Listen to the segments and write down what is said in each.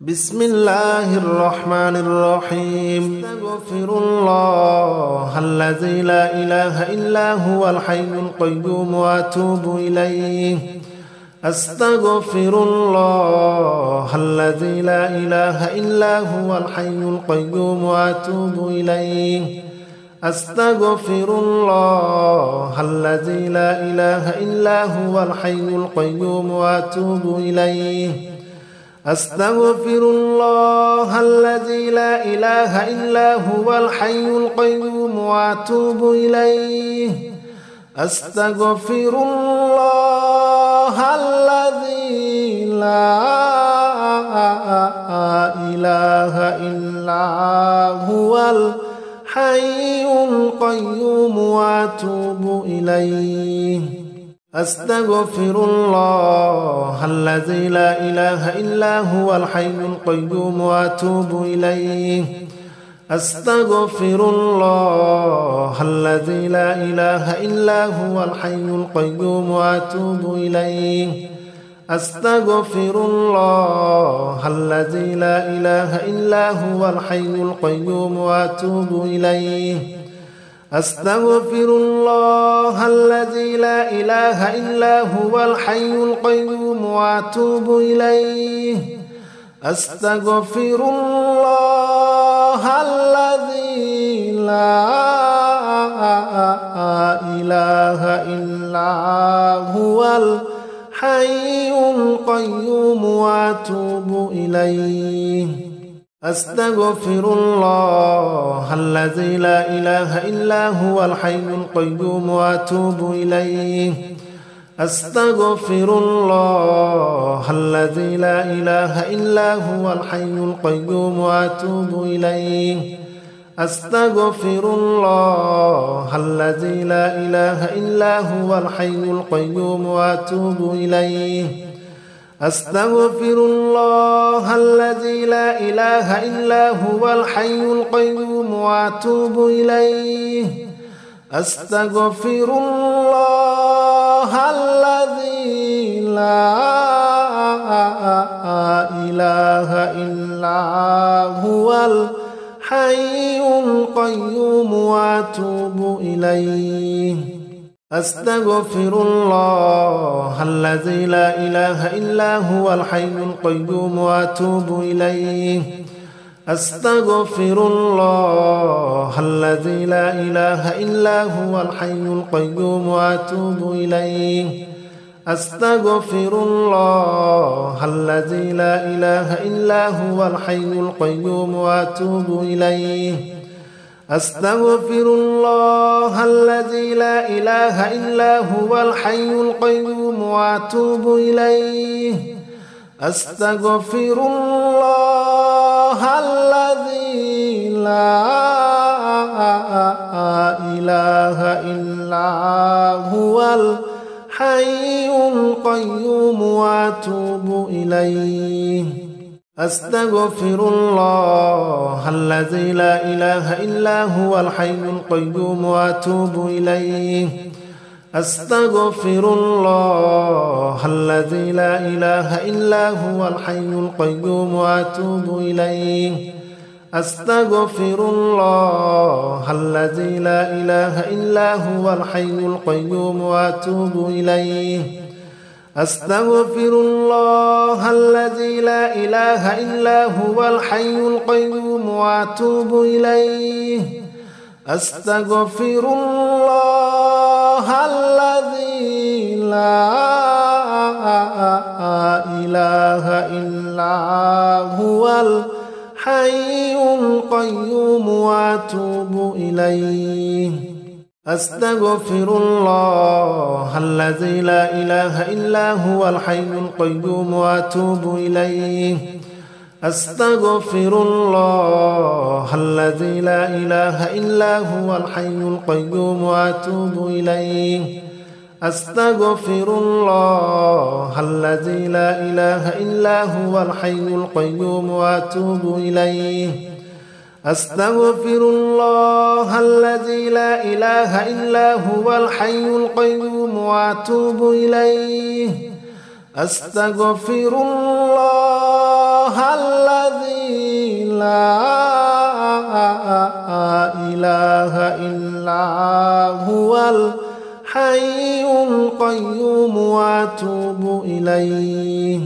بسم الله الرحمن الرحيم. استغفر الله الذي لا إله إلا هو الحي القيوم وأتوب إليه. أستغفر الله الذي لا إله إلا هو الحي القيوم وأتوب إليه. أستغفر الله الذي لا إله إلا هو الحي القيوم وأتوب إليه. أستغفر الله الذي لا إله إلا هو الحي القيوم وأتوب إليه. أستغفر الله الذي لا إله إلا هو الحي القيوم وأتوب إليه. أستغفر الله الذي لا إله إلا هو الحي القيوم وأتوب إليه. أستغفر الله الذي لا إله إلا هو الحي القيوم وأتوب إليه. أستغفر الله الذي لا إله إلا هو الحي القيوم وأتوب إليه. أستغفر الله الذي لا إله إلا هو الحي القيوم وأتوب إليه. أستغفر الله الذي لا إله إلا هو الحي القيوم وأتوب إليه. أستغفر الله الذي لا إله إلا هو الحي القيوم وأتوب إليه. أستغفر الله الذي لا إله إلا هو الحي القيوم وأتوب إليه. أستغفر الله الذي لا إله إلا هو الحي القيوم وأتوب إليه. أستغفر الله الذي لا إله إلا هو الحي القيوم وأتوب إليه. أستغفر الله الذي لا إله إلا هو الحي القيوم وأتوب إليه. أستغفر الله الذي لا إله إلا هو الحي القيوم وأتوب إليه. أستغفر الله الذي لا إله إلا هو الحي القيوم وأتوب إليه. أستغفر الله الذي لا إله إلا هو الحي القيوم وأتوب إليه. أستغفر الله الذي لا إله إلا هو الحي القيوم وأتوب إليه. أستغفر الله الذي لا إله إلا هو الحي القيوم وأتوب إليه. أستغفر الله الذي لا إله إلا هو الحي القيوم وأتوب إليه. أستغفر الله الذي لا إله إلا هو الحي القيوم وأتوب إليه. أستغفر الله الذي لا إله إلا هو الحي القيوم وأتوب إليه. أستغفر الله الذي لا إله إلا هو الحي القيوم وأتوب إليه. أستغفر الله الذي لا إله إلا هو الحي القيوم وأتوب إليه. أستغفر الله الذي لا إله إلا هو الحي القيوم وأتوب إليه. أستغفر الله الذي لا إله إلا هو الحي القيوم وأتوب إليه. أستغفر الله الذي لا إله إلا هو الحي القيوم وأتوب إليه. أستغفر الله الذي لا إله إلا هو الحي القيوم وأتوب إليه. أستغفر الله الحي القيوم وأتوب إليه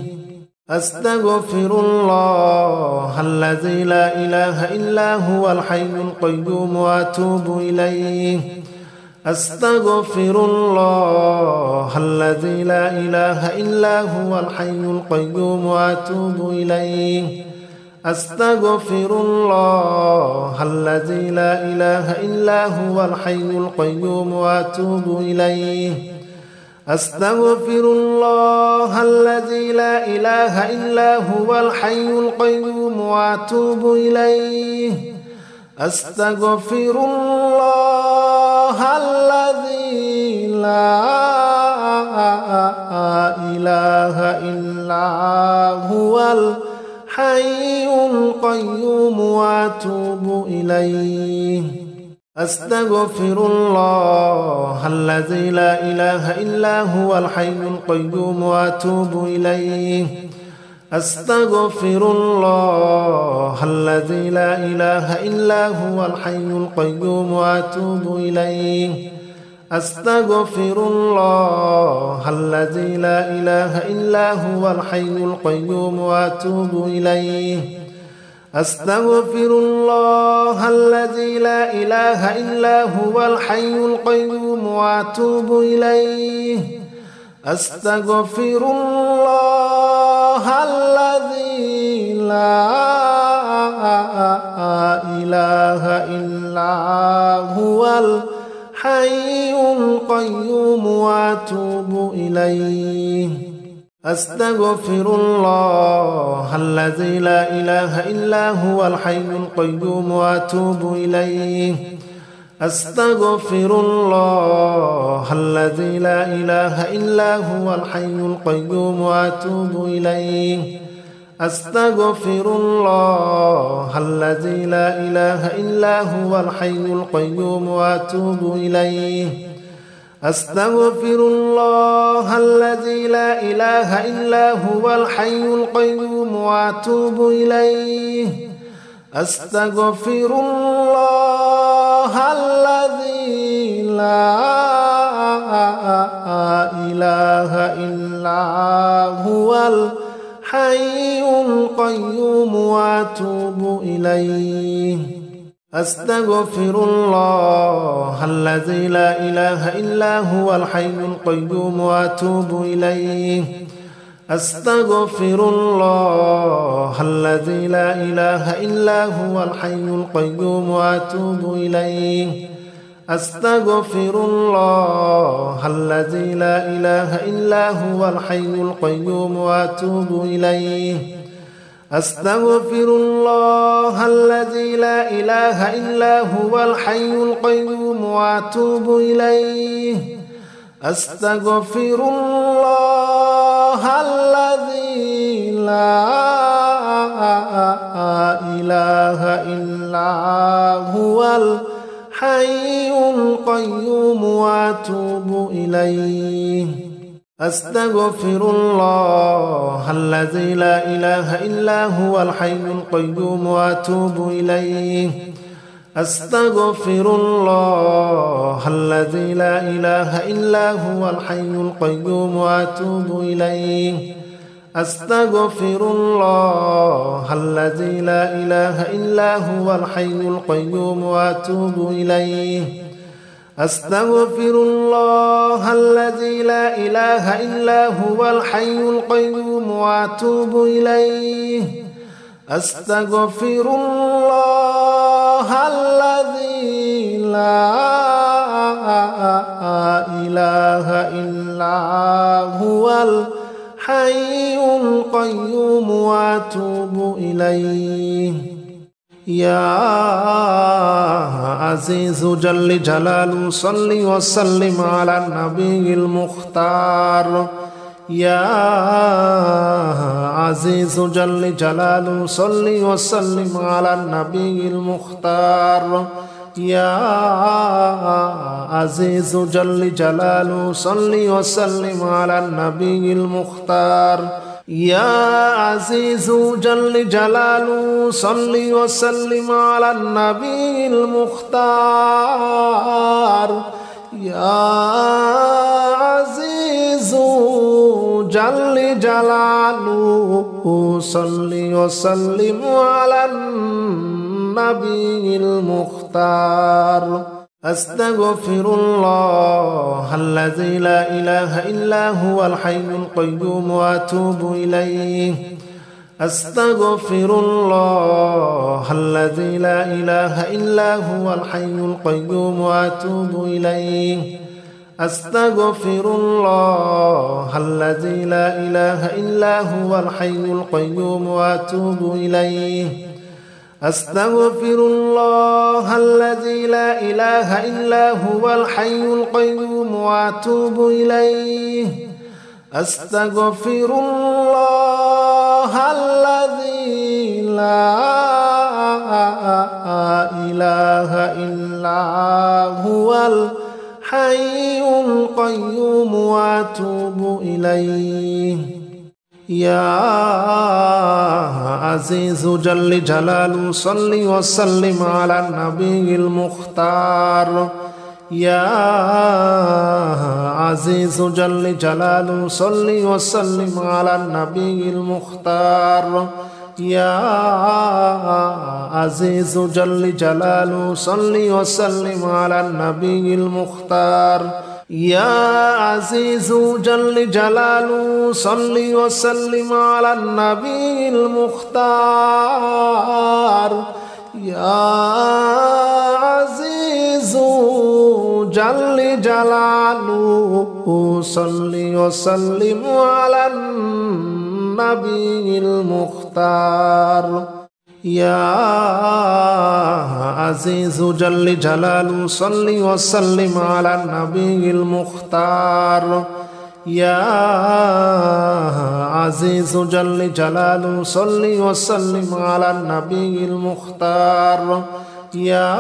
أستغفر الله الذي لا إله إلا هو الحي القيوم وأتوب إليه أستغفر الله الذي لا إله إلا هو الحي القيوم وأتوب إليه أستغفر الله الذي لا إله إلا هو الحي القيوم وأتوب إليه أستغفر الله الذي لا إله إلا هو الحي القيوم وأتوب إليه أستغفر الله الذي لا إله إلا هو الحي القيوم وأتوب إليه أستغفر الله الذي لا إله إلا هو الحي القيوم وأتوب إليه أستغفر الله الذي لا إله إلا هو الحي القيوم وأتوب إليه أستغفر الله الذي لا إله إلا هو الحي القيوم وأتوب إليه أستغفر الله الذي لا إله إلا هو الحي القيوم وأتوب إليه أستغفر الله الذي لا إله إلا هو الحي القيوم وأتوب إليه أستغفر الله الذي لا إله إلا هو الحي القيوم وأتوب إليه أستغفر الله الذي لا إله إلا هو الحي القيوم وأتوب إليه أستغفر الله الذي لا إله إلا هو الحي القيوم وأتوب إليه أستغفر الله الذي لا إله إلا هو الحي القيوم وأتوب إليه أستغفر الله الذي لا إله إلا هو الحي القيوم وأتوب إليه أستغفر الله الذي لا إله إلا هو الحي القيوم وأتوب إليه أستغفر الله الذي لا إله إلا هو الحي القيوم وأتوب إليه أستغفر الله الذي لا إله إلا هو الحي القيوم وأتوب إليه أستغفر الله الذي لا إله إلا هو الحي القيوم وأتوب إليه أستغفر الله الذي لا إله إلا هو الحي القيوم وأتوب إليه أستغفر الله الذي لا إله إلا هو الحي القيوم وأتوب إليه أستغفر الله الذي لا إله إلا هو الحي القيوم وأتوب إليه أستغفر الله الذي لا إله إلا هو الحي القيوم وأتوب إليه أستغفر الله الذي لا إله إلا هو الحي القيوم وأتوب إليه أستغفر الله الذي لا إله إلا هو الحي القيوم وأتوب إليه يا عزيز جل جلاله صل وسلم على النبي المختار يا عزيز جل جلاله صل وسلم على النبي المختار يا عزيز جل جلاله صل وسلم على النبي المختار يا عزيز جل جلاله صل وسلم على النبي المختار يا عزيز جل جلاله صل وسلم على النبي المختار أستغفر الله الذي لا إله إلا هو الحي القيوم وأتوب إليه أستغفر الله الذي لا إله إلا هو الحي القيوم وأتوب إليه أستغفر الله الذي لا إله إلا هو الحي القيوم وأتوب إليه أستغفر الله الذي لا إله إلا هو الحي القيوم وأتوب إليه أستغفر الله الذي لا إله إلا هو الحي القيوم وأتوب إليه يا عزيز جل جلاله صل وسلم على النبي المختار يا عزيز جل جلاله صل وسلم على النبي المختار يا عزيز جل جلاله صل وسلم على النبي المختار يا عزيز جل جلاله صل وسلم على النبي المختار يا عزيز جل جلاله صل وسلم على النبي المختار يا عزيز جل جلاله صل وسلم على النبي المختار يا عزيز جل جلاله صل وسلم على النبي المختار يا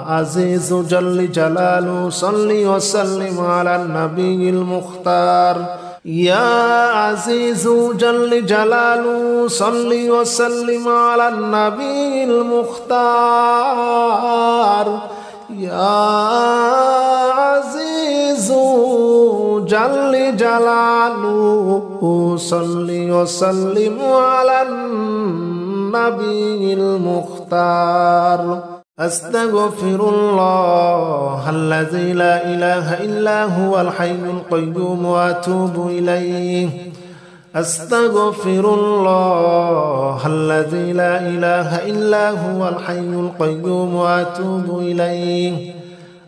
عزيز جل جلاله صل وسلم على النبي المختار يا عزيز جل جلاله صل وسلم على النبي المختار يا عزيز جل جلاله صل وسلم على النبي المختار أستغفر الله الذي لا إله إلا هو الحي القيوم وأتوب إليه أستغفر الله الذي لا إله إلا هو الحي القيوم وأتوب إليه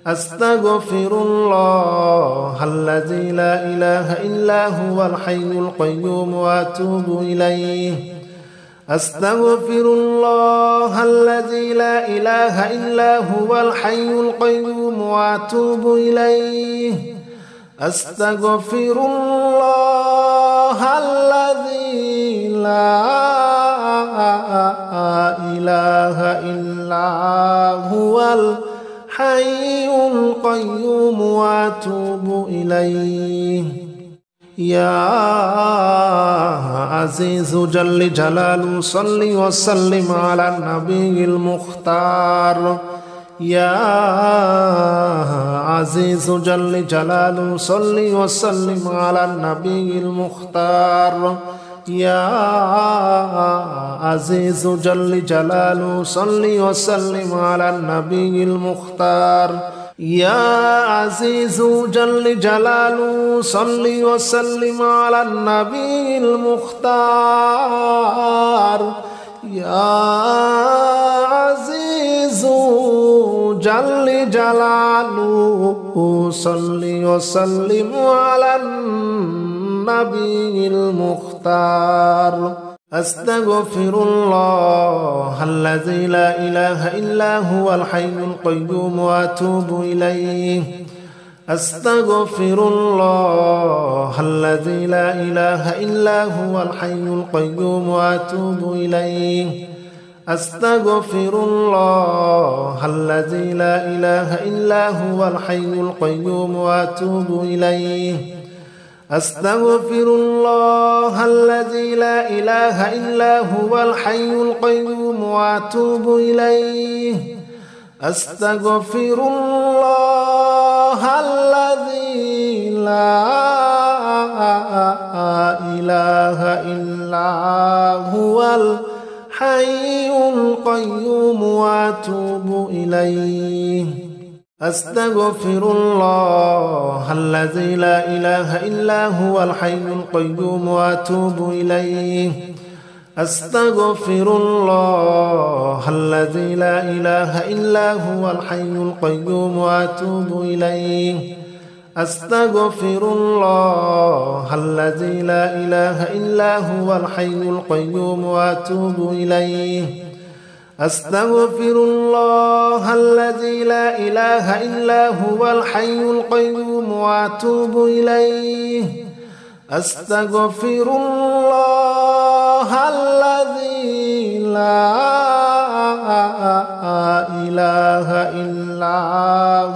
أستغفر الله الذي لا إله إلا هو الحي القيوم وأتوب إليه أستغفر الله الذي لا إله إلا هو الحي القيوم وأتوب إليه أستغفر الله الذي لا إله إلا هو الحي القيوم وأتوب إليه يا عزيز جل جلاله صل وسلم على النبي المختار يا عزيز جل جلاله صل وسلم على النبي المختار يا عزيز جل جلاله صل وسلم على النبي المختار يا عزيز جل جلاله صل وسلم على النبي المختار يا عزيز جل جلاله صل وسلم على النبي المختار أستغفر الله الذي لا إله إلا هو الحي القيوم وأتوب إليه أستغفر الله الذي لا إله إلا هو الحي القيوم وأتوب إليه أستغفر الله الذي لا إله إلا هو الحي القيوم وأتوب إليه أستغفر الله الذي لا إله إلا هو الحي القيوم وأتوب إليه أستغفر الله الذي لا إله إلا هو الحي القيوم وأتوب إليه أستغفر الله الذي لا إله إلا هو الحي القيوم وأتوب إليه أستغفر الله الذي لا إله إلا هو الحي القيوم وأتوب إليه أستغفر الله الذي لا إله إلا هو الحي القيوم وأتوب إليه أستغفر الله الذي لا إله إلا هو الحي القيوم وأتوب إليه أستغفر الله الذي لا إله إلا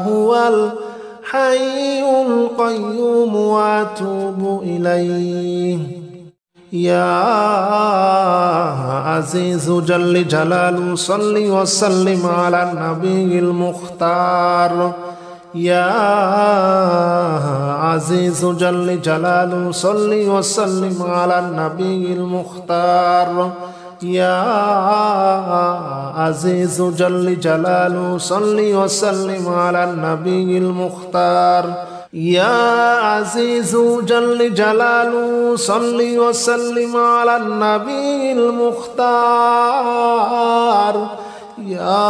هو الحي القيوم وأتوب إليه يا عزيز جل جلاله صل وسلم على النبي المختار يا عزيز جل جلاله صل وسلم على النبي المختار يا عزيز جل جلاله صل وسلم على النبي المختار يا عزيز جل جلاله صل وسلم على النبي المختار يا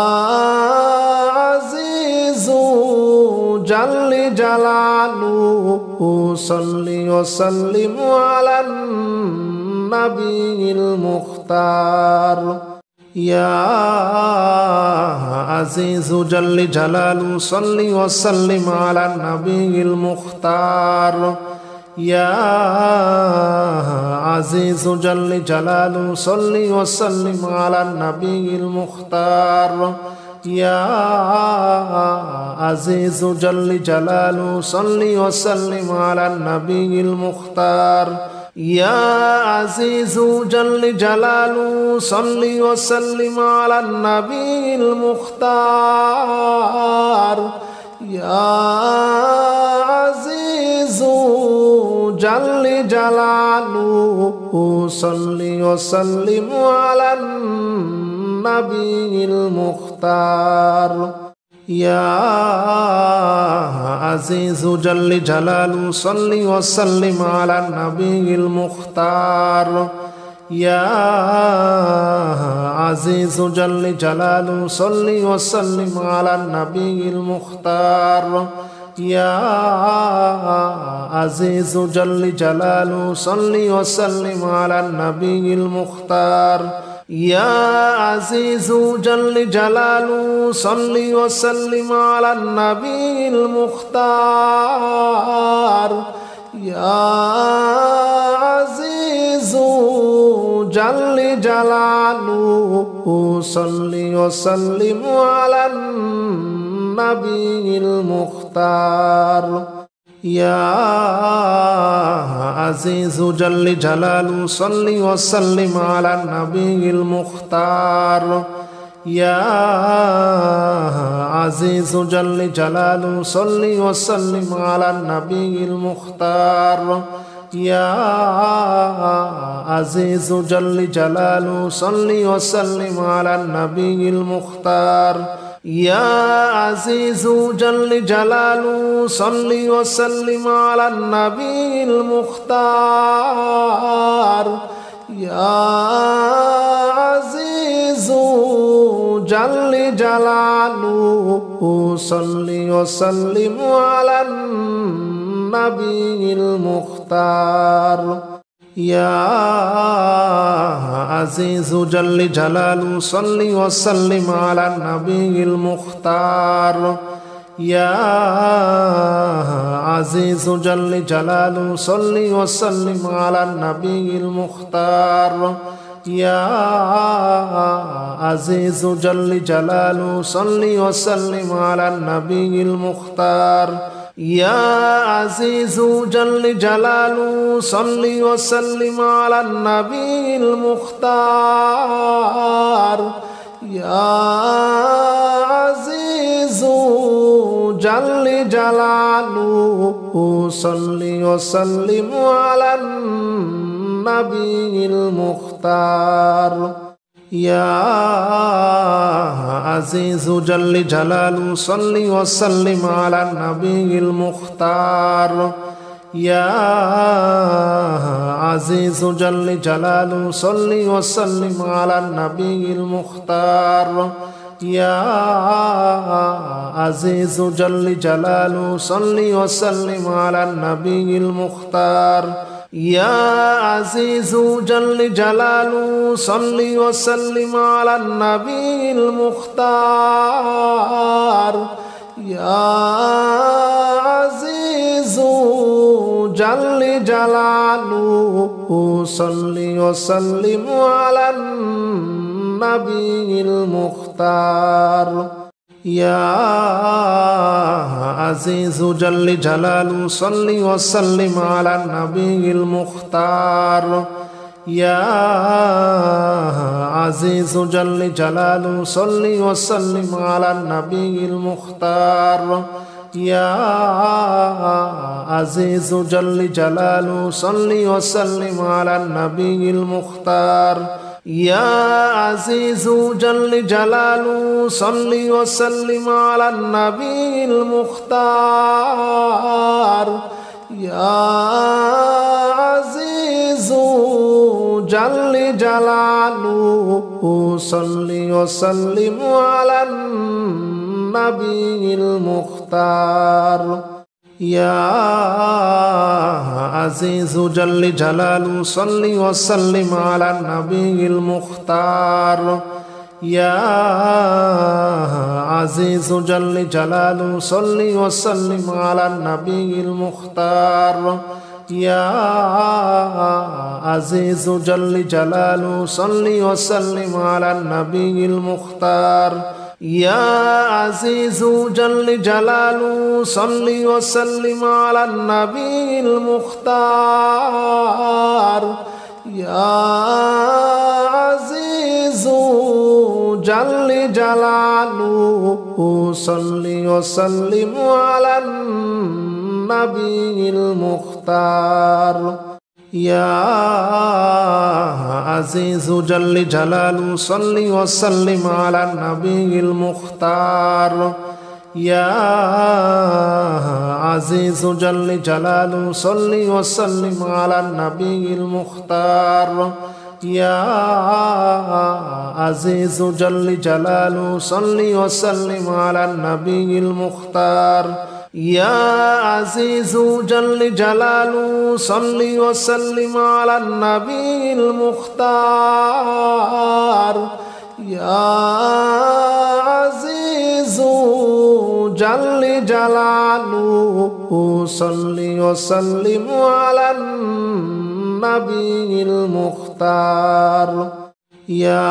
عزيز جل جلاله صل وسلم على النبي المختار يا عزيز جل جلاله صل وسلم على النبي المختار يا عزيز جل جلاله صل وسلم على النبي المختار يا عزيز جل جلاله صل وسلم على النبي المختار يا عزيز جل جلاله صل وسلم على النبي المختار يا عزيز جل جلاله صل وسلم على النبي المختار يا عزيز جل جلاله صل وسلم على النبي المختار يا عزيز جل جلاله صل وسلم على النبي المختار يا عزيز جل جلاله صل وسلم على النبي المختار يا عزيز جل جلاله صل وسلم على النبي المختار يا عزيز جل جلاله صل وسلم على النبي المختار يا عزيز جل جلاله صل وسلم على النبي المختار يا عزيز جل جلاله صل وسلم على النبي المختار يا عزيز جل جلاله صل وسلم على النبي المختار يا عزيز جل جلاله صل وسلم على النبي المختار يا عزيز جل جلاله صل وسلم على النبي المختار يا عزيز جل جلاله صل وسلم على النبي المختار يا عزيز جل جلاله صل وسلم على النبي المختار يا عزيز جل جلاله صل وسلم على النبي المختار يا عزيز جل جلاله صل وسلم على النبي المختار يا عزيز جلاله صل وسلم على النبي المختار يا عزيز جل جلاله صل وسلم على النبي المختار يا عزيز جل جلاله صل وسلم على النبي المختار يا عزيز جل جلاله صل وسلم على النبي المختار يا عزيز جل جلاله صل وسلم على النبي المختار يا عزيز جل جلاله صل وسلم على النبي المختار يا عزيز جل جلاله صل وسلم على النبي المختار يا عزيز جل جلاله صل وسلم على النبي المختار يا عزيز جل جلاله صل وسلم على النبي المختار يا عزيز جل جلاله صل وسلم على النبي المختار يا عزيز جل جلاله صل وسلم على النبي المختار يا عزيز جل جلاله صل وسلم على النبي المختار يا عزيز جل جلاله صل وسلم على النبي المختار يا عزيز جل جلاله صل وسلم على النبي المختار يا عزيز جل جلاله صل وسلم على النبي المختار يا عزيز جل جلاله صل وسلم على النبي المختار يا عزيز جل جلاله صل وسلم على النبي المختار يا عزيز جل جلاله صل وسلم على النبي المختار يا عزيز جل جلاله صل وسلم على النبي المختار يا عزيز جل جلاله صل وسلم على النبي المختار يا عزيز جل جلاله صل وسلم على النبي المختار يا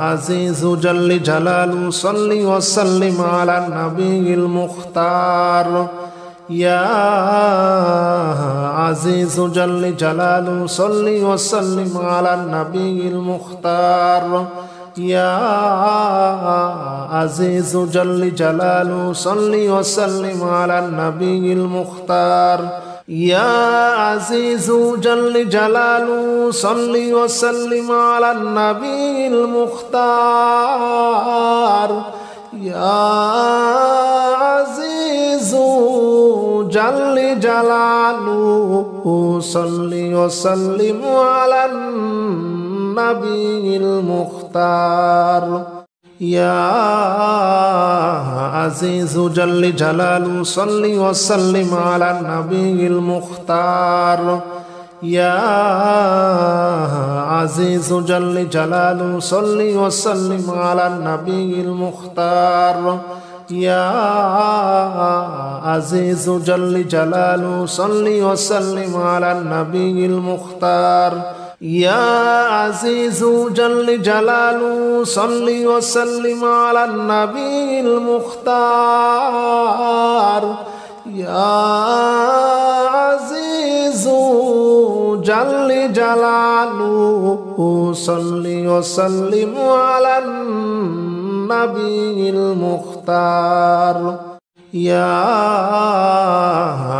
عزيز جل جلاله صل وسلم على النبي المختار يا عزيز جل جلاله صل وسلم على النبي المختار يا عزيز جل جلاله صل وسلم على النبي المختار يا عزيز جل جلاله صل وسلم على النبي المختار يا عزيز جل جلاله صل وسلم على النبي المختار يا عزيز جل جلاله صل وسلم على النبي المختار يا عزيز جل جلاله صل وسلم على النبي المختار يا عزيز جل جلاله صل وسلم على النبي المختار يا عزيز جل جلاله صل وسلم على النبي المختار يا عزيز جل جلاله صل وسلم على النبي المختار يا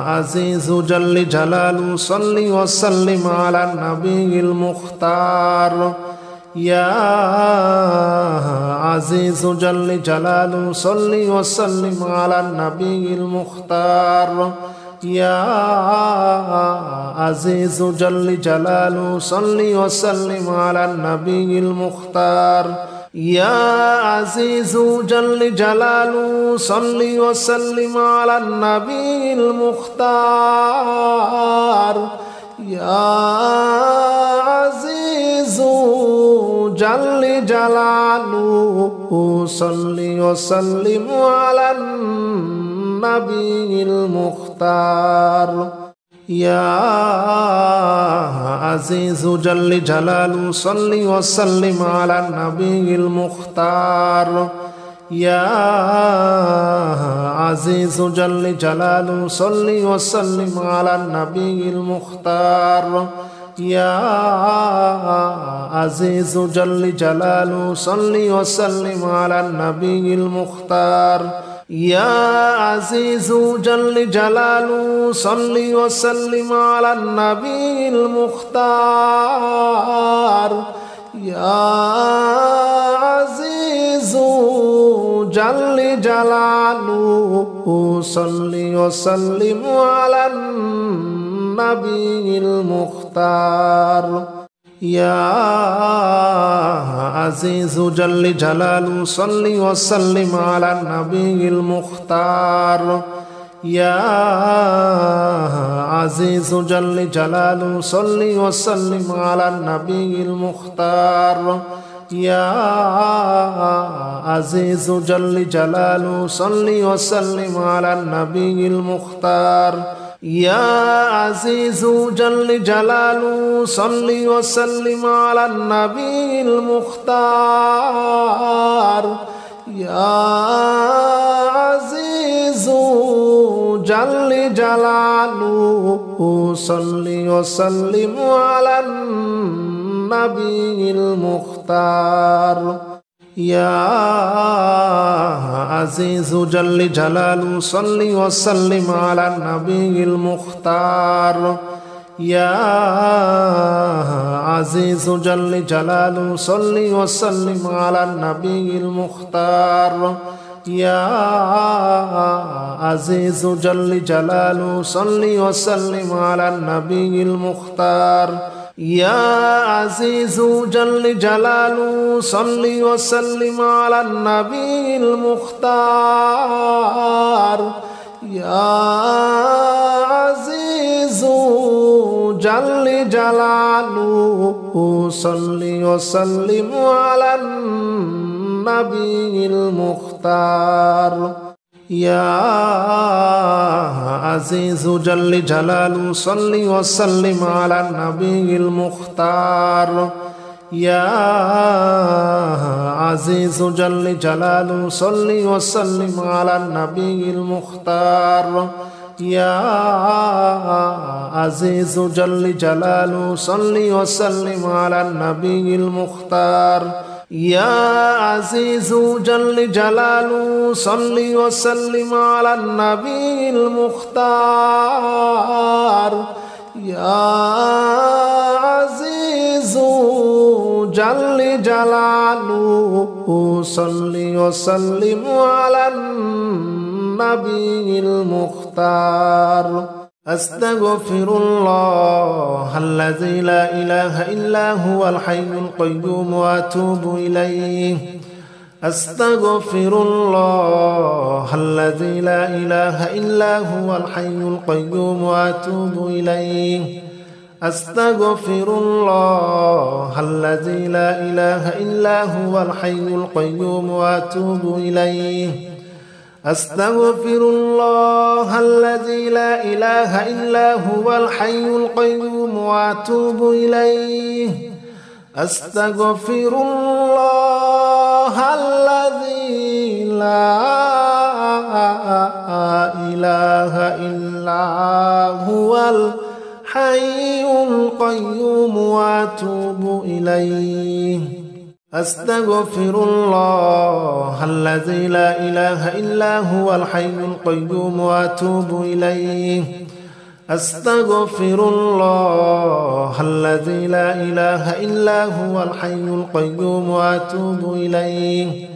عزيز جل جلاله صل وسلم على النبي المختار يا عزيز جل جلاله صل وسلم على النبي المختار يا عزيز جل جلاله صل وسلم على النبي المختار يا عزيز جل جلاله صل وسلم على النبي المختار يا عزيز جل جلاله صل وسلم على النبي المختار يا عزيز جل جلاله صل وسلم على النبي المختار يا عزيز جل جلاله صل وسلم على النبي المختار يا عزيز جل جلاله صل وسلم على النبي المختار يا عزيز جل جلاله صل وسلم على النبي المختار يا عزيز جل جلاله صل وسلم على النبي المختار يا عزيز جل جلاله صل وسلم على النبي المختار يا عزيز جل جلاله صل وسلم على النبي المختار يا عزيز جل جلاله صل وسلم على النبي المختار يا عزيز جل جلاله صل وسلم على النبي المختار يا عزيز جل جلاله صل وسلم على النبي المختار يا عزيز جل جلاله صل وسلم على النبي المختار يا عزيز جل جلاله صل وسلم على النبي المختار يا عزيز جل جلاله صل وسلم على النبي المختار يا عزيز جل جلاله صل وسلم على النبي المختار يا عزيز جل جلاله صل وسلم على النبي المختار يا عزيز جل جلاله صل وسلم على النبي المختار يا عزيز جل جلاله صل وسلم على النبي المختار يا عزيز جل جلاله صل وسلم على النبي المختار يا عزيز جل جلاله صل وسلم على النبي المختار يا عزيز جل جلاله صل وسلم على النبي المختار أستغفر الله الذي لا إله إلا هو الحي القيوم وأتوب إليه أستغفر الله الذي لا إله إلا هو الحي القيوم وأتوب إليه أستغفر الله الذي لا إله إلا هو الحي القيوم وأتوب إليه أستغفر الله الذي لا إله إلا هو الحي القيوم وأتوب إليه أستغفر الله الذي لا إله إلا هو الحي القيوم وأتوب إليه أستغفر الله الذي لا إله إلا هو الحي القيوم وأتوب إليه أستغفر الله الذي لا إله إلا هو الحي القيوم وأتوب إليه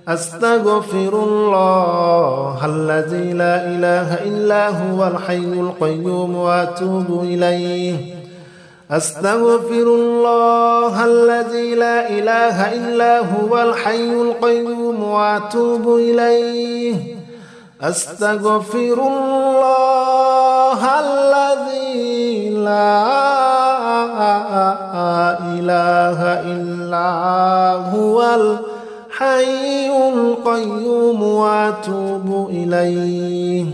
أستغفر الله الذي لا إله إلا هو الحي القيوم وأتوب إليه أستغفر الله الذي لا إله إلا هو الحي القيوم وأتوب إليه أستغفر الله الذي لا إله إلا هو الحي القيوم وأتوب إليه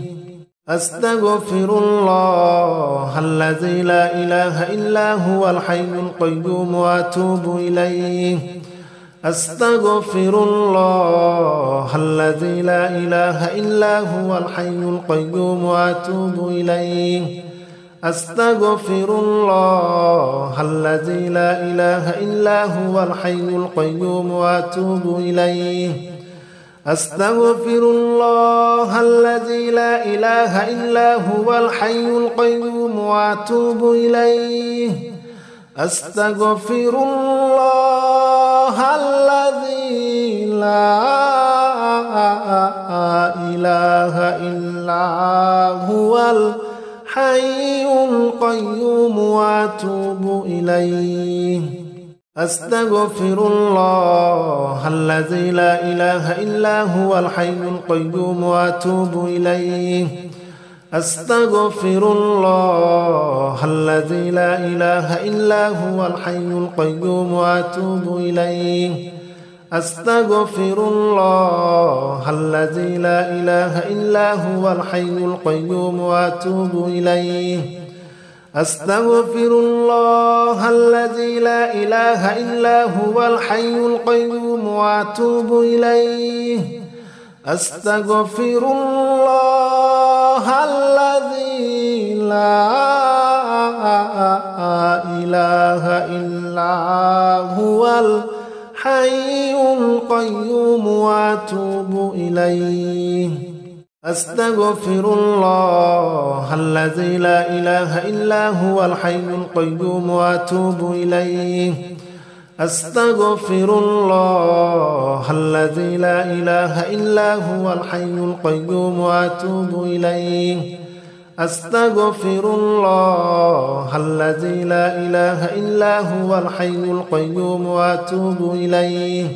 أستغفر الله الذي لا إله إلا هو الحي القيوم وأتوب إليه أستغفر الله الذي لا إله إلا هو الحي القيوم وأتوب إليه أستغفر الله الذي لا إله إلا هو الحي القيوم وأتوب إليه أستغفر الله الذي لا إله إلا هو الحي القيوم وأتوب إليه أستغفر الله الذي لا إله إلا هو الحي القيوم وأتوب إليه أستغفر الله الذي لا إله إلا هو الحي القيوم وأتوب إليه أستغفر الله الذي لا إله إلا هو الحي القيوم وأتوب إليه أستغفر الله الذي لا إله إلا هو الحي القيوم وأتوب إليه أستغفر الله الذي لا إله إلا هو الحي القيوم وأتوب إليه أستغفر الله الذي لا إله إلا هو الحي القيوم وأتوب إليه أستغفر الله الذي لا إله إلا هو الحي القيوم وأتوب إليه أستغفر الله الذي لا إله إلا هو الحي القيوم وأتوب إليه أستغفر الله الذي لا إله إلا هو الحي القيوم وأتوب إليه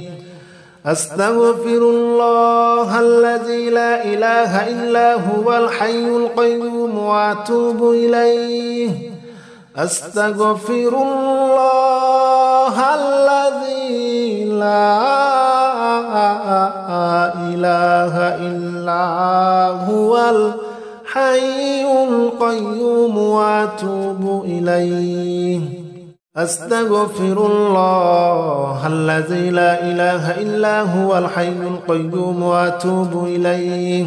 أستغفر الله الذي لا إله إلا هو الحي القيوم وأتوب إليه أستغفر الله الذي لا إله إلا هو الحي القيوم وأتوب إليه أستغفر الله الذي لا إله إلا هو الحي القيوم وأتوب إليه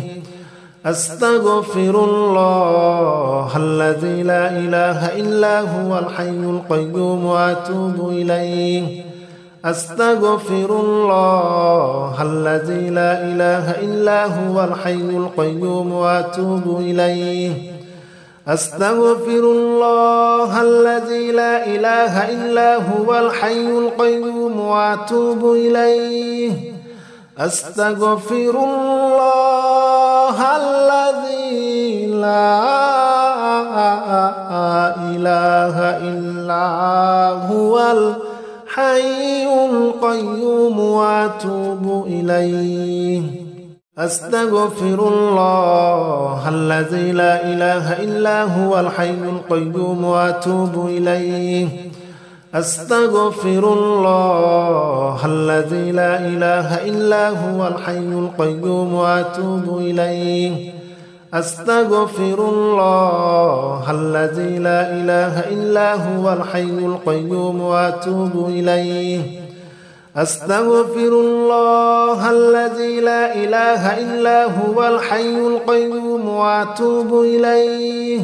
أستغفر الله الذي لا إله إلا هو الحي القيوم وأتوب إليه أستغفر الله الذي لا إله إلا هو الحي القيوم وأتوب إليه أستغفر الله الذي لا إله إلا هو الحي القيوم وأتوب إليه أستغفر الله الذي لا إله إلا هو الحي القيوم وأتوب إليه أستغفر الله الذي لا إله إلا هو الحي القيوم وأتوب إليه أستغفر الله الذي لا إله إلا هو الحي القيوم وأتوب إليه أستغفر الله الذي لا إله إلا هو الحي القيوم وأتوب إليه أستغفر الله الذي لا إله إلا هو الحي القيوم وأتوب إليه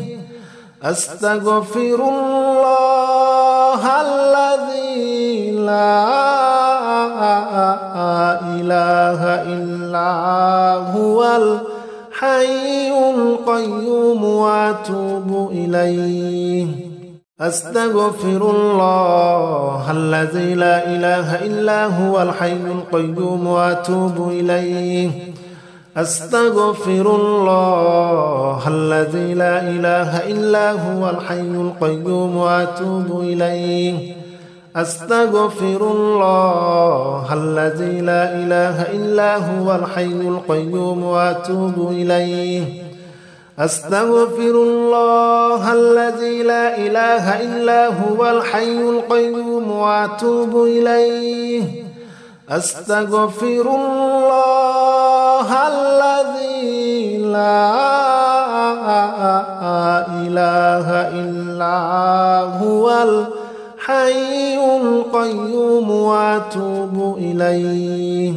أستغفر الله الذي لا إله إلا هو الحي القيوم وأتوب إليه أستغفر الله الذي لا إله إلا هو الحي القيوم وأتوب إليه أستغفر الله الذي لا إله إلا هو الحي القيوم وأتوب إليه أستغفر الله الذي لا إله إلا هو الحي القيوم وأتوب إليه أستغفر الله الذي لا إله إلا هو الحي القيوم وأتوب إليه أستغفر الله الذي لا إله إلا هو الحي القيوم وأتوب إليه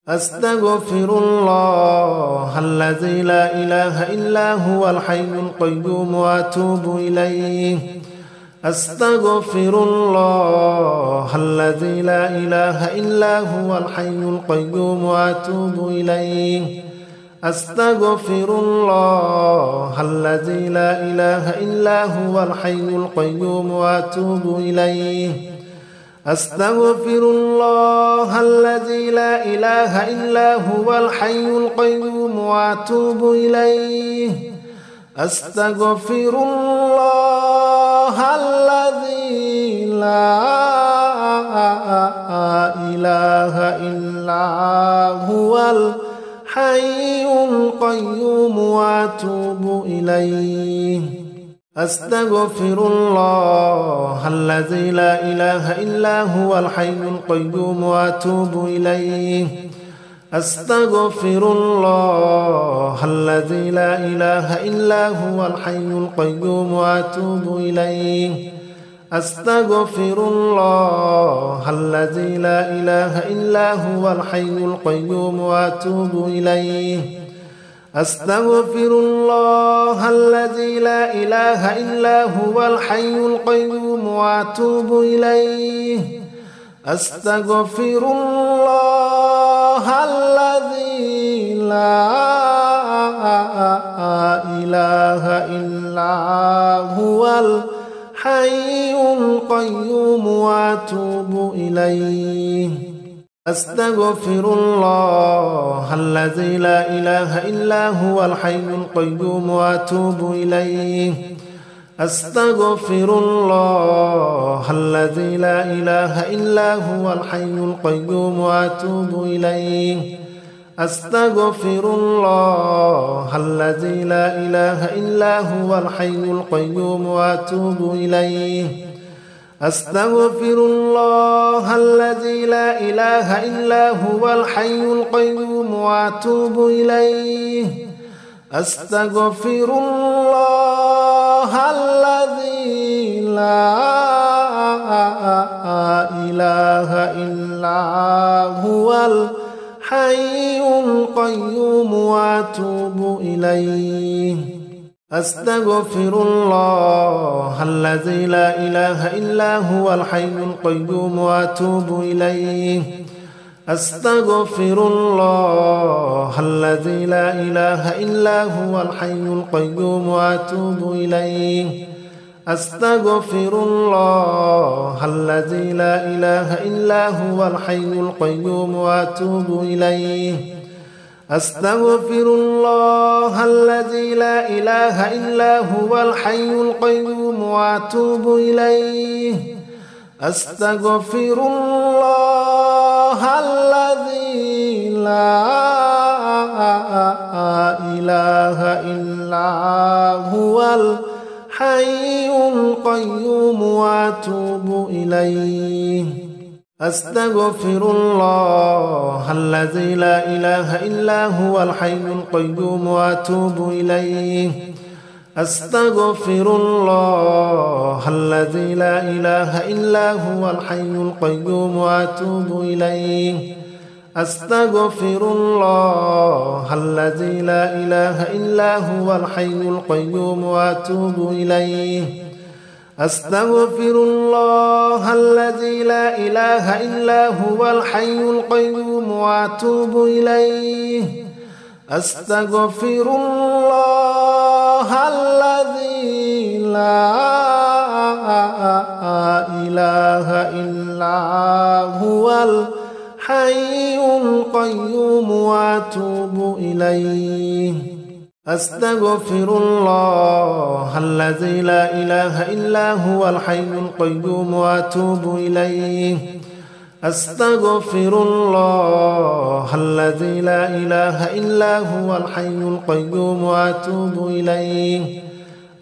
أستغفر الله الذي لا إله إلا هو الحي القيوم وأتوب إليه أستغفر الله الذي لا إله إلا هو الحي القيوم وأتوب إليه أستغفر الله الذي لا إله إلا هو الحي القيوم وأتوب إليه أستغفر الله الذي لا إله إلا هو الحي القيوم وأتوب إليه أستغفر الله الذي لا إله إلا هو الحي القيوم وأتوب إليه أستغفر الله الذي لا إله إلا هو الحي القيوم وأتوب إليه أستغفر الله الذي لا إله إلا هو الحي القيوم وأتوب إليه أستغفر الله الذي لا إله إلا هو الحي القيوم وأتوب إليه أستغفر الله الذي لا إله إلا هو الحي القيوم وأتوب إليه أستغفر الله الذي لا إله إلا هو الحي القيوم وأتوب إليه أستغفر الله الذي لا إله إلا هو الحي القيوم وأتوب إليه أستغفر الله الذي لا إله إلا هو الحي القيوم وأتوب إليه أستغفر الله الذي لا إله إلا هو الحي القيوم وأتوب إليه أستغفر الله الذي لا إله إلا هو الحي القيوم وأتوب إليه أستغفر الله الذي لا إله إلا هو الحي القيوم وأتوب إليه أستغفر الله الذي لا إله إلا هو الحي القيوم وأتوب إليه أستغفر الله الذي لا إله إلا هو الحي القيوم وأتوب إليه أستغفر الله الذي لا إله إلا هو الحي القيوم وأتوب إليه أستغفر الله الذي لا إله إلا هو الحي القيوم وأتوب إليه أستغفر الله الذي لا إله إلا هو الحي القيوم وأتوب إليه أستغفر الله الذي لا إله إلا هو الحي القيوم وأتوب إليه أستغفر الله الذي لا إله إلا هو الحي القيوم وأتوب إليه أستغفر الله الذي لا إله إلا هو الحي القيوم وأتوب إليه أستغفر الله الذي لا إله إلا هو الحي القيوم وأتوب إليه أستغفر الله الذي لا إله إلا هو الحي القيوم وأتوب إليه أستغفر الله الذي لا إله إلا هو الحي القيوم وأتوب إليه أستغفر الله الذي لا إله إلا هو الحي القيوم وأتوب إليه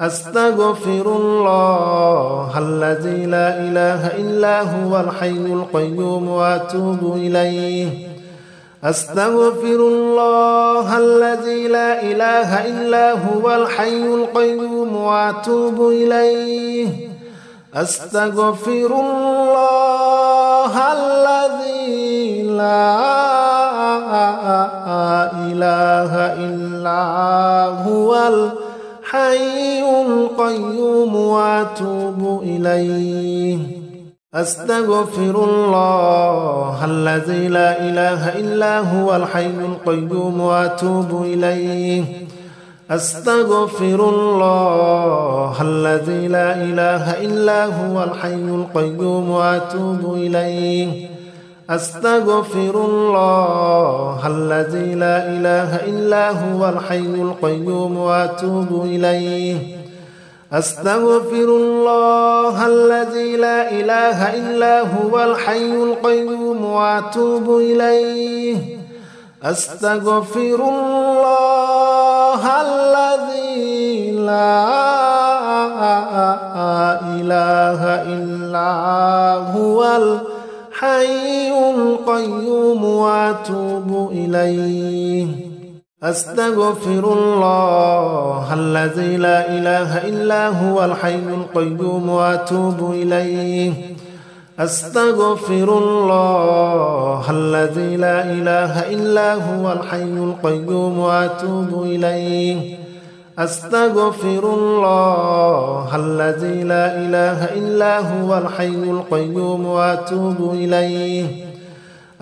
أستغفر الله الذي لا إله إلا هو الحي القيوم وأتوب إليه أستغفر الله الذي لا إله إلا هو الحي القيوم وأتوب إليه أستغفر الله الذي لا إله إلا هو الحي القيوم وأتوب إليه أستغفر الله الذي لا إله إلا هو الحي القيوم وأتوب إليه أستغفر الله الذي لا إله إلا هو الحي القيوم وأتوب إليه أستغفر الله الذي لا إله إلا هو الحي القيوم وأتوب إليه أستغفر الله الذي لا إله إلا هو الحي القيوم وأتوب إليه أستغفر الله الذي لا إله إلا هو الحي القيوم وأتوب إليه أستغفر الله الذي لا إله إلا هو الحي القيوم وأتوب إليه أستغفر الله الذي لا إله إلا هو الحي القيوم وأتوب إليه أستغفر الله الذي لا إله إلا هو الحي القيوم وأتوب إليه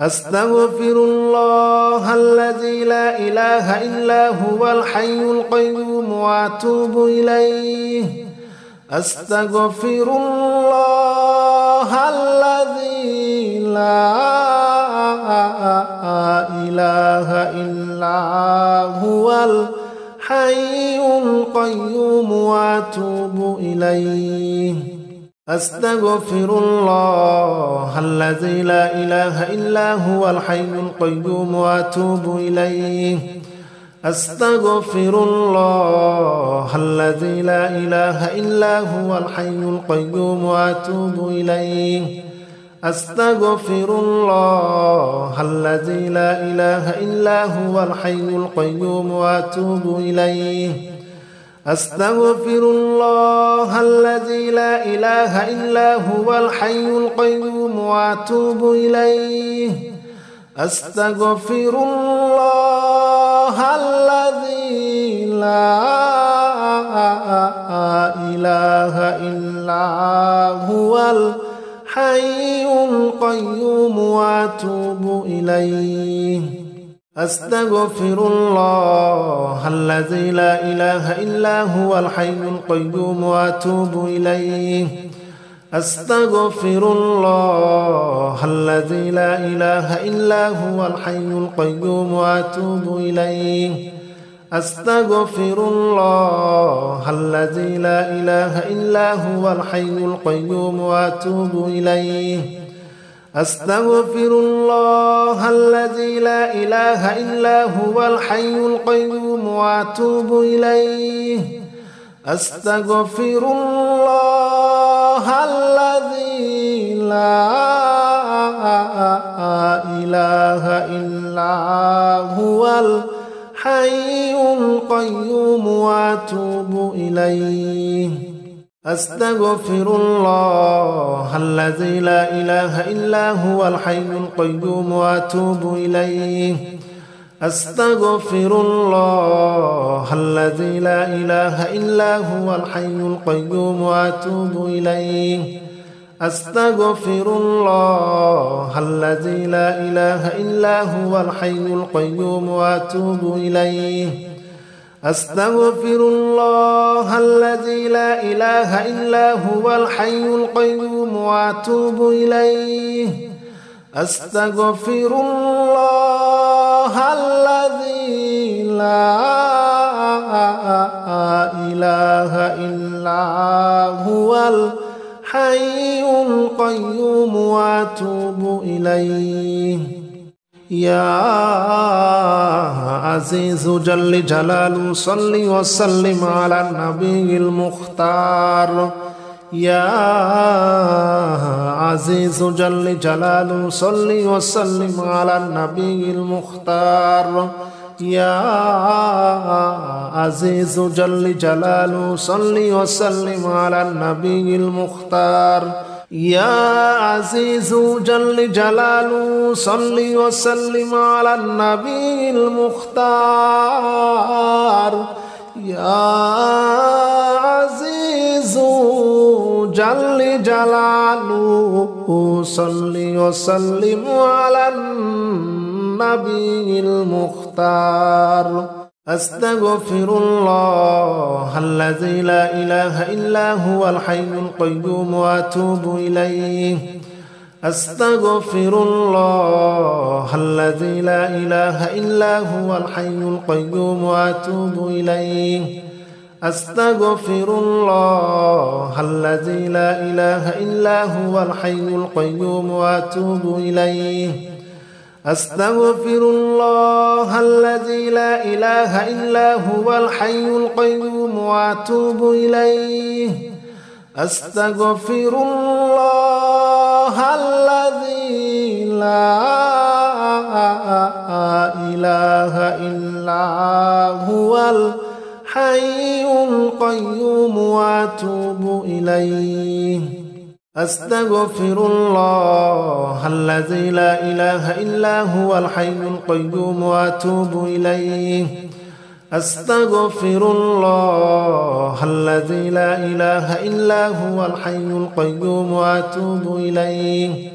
أستغفر الله الذي لا إله إلا هو الحي القيوم وأتوب إليه أستغفر الله الذي لا إله إلا هو الحي القيوم وأتوب إليه أستغفر الله الذي لا إله إلا هو الحي القيوم وأتوب إليه أستغفر الله الذي لا إله إلا هو الحي القيوم وأتوب إليه أستغفر الله الذي لا إله إلا هو الحي القيوم وأتوب إليه أستغفر الله الذي لا إله إلا هو الحي القيوم وأتوب إليه أستغفر الله الذي لا إله إلا هو الحي القيوم وأتوب إليه أستغفر الله الذي لا إله إلا هو الحي القيوم وأتوب إليه أستغفر الله الذي لا إله إلا هو الحي القيوم وأتوب إليه أستغفر الله الذي لا إله إلا هو الحي القيوم وأتوب إليه أستغفر الله الذي لا إله إلا هو الحي القيوم وأتوب إليه أستغفر الله الذي لا إله إلا هو الحي القيوم وأتوب إليه أستغفر الله الذي لا إله إلا هو الحي القيوم وأتوب إليه أستغفر الله الذي لا إله إلا هو الحي القيوم وأتوب إليه أستغفر الله الذي لا إله إلا هو الحي القيوم وأتوب إليه أستغفر الله الذي لا إله إلا هو الحي القيوم وأتوب إليه أستغفر الله الذي لا إله إلا هو الحي القيوم وأتوب إليه يا عزيز جل جلاله صل وسلم على النبي المختار يا عزيز جل جلاله صل وسلم على النبي المختار يا عزيز جل جلاله صل وسلم على النبي المختار يا عزيز جل جلاله صل وسلم على النبي المختار يا عزيز جل جلاله صل وسلم على النبي المختار أستغفر الله الذي لا إله إلا هو الحي القيوم وأتوب إليه أستغفر الله الذي لا إله إلا هو الحي القيوم وأتوب إليه أستغفر الله الذي لا إله إلا هو الحي القيوم وأتوب إليه أستغفر الله الذي لا إله إلا هو الحي القيوم وأتوب إليه أستغفر الله الذي لا إله إلا هو الحي القيوم وأتوب إليه أستغفر الله الذي لا إله إلا هو الحي القيوم وأتوب إليه أستغفر الله الذي لا إله إلا هو الحي القيوم وأتوب إليه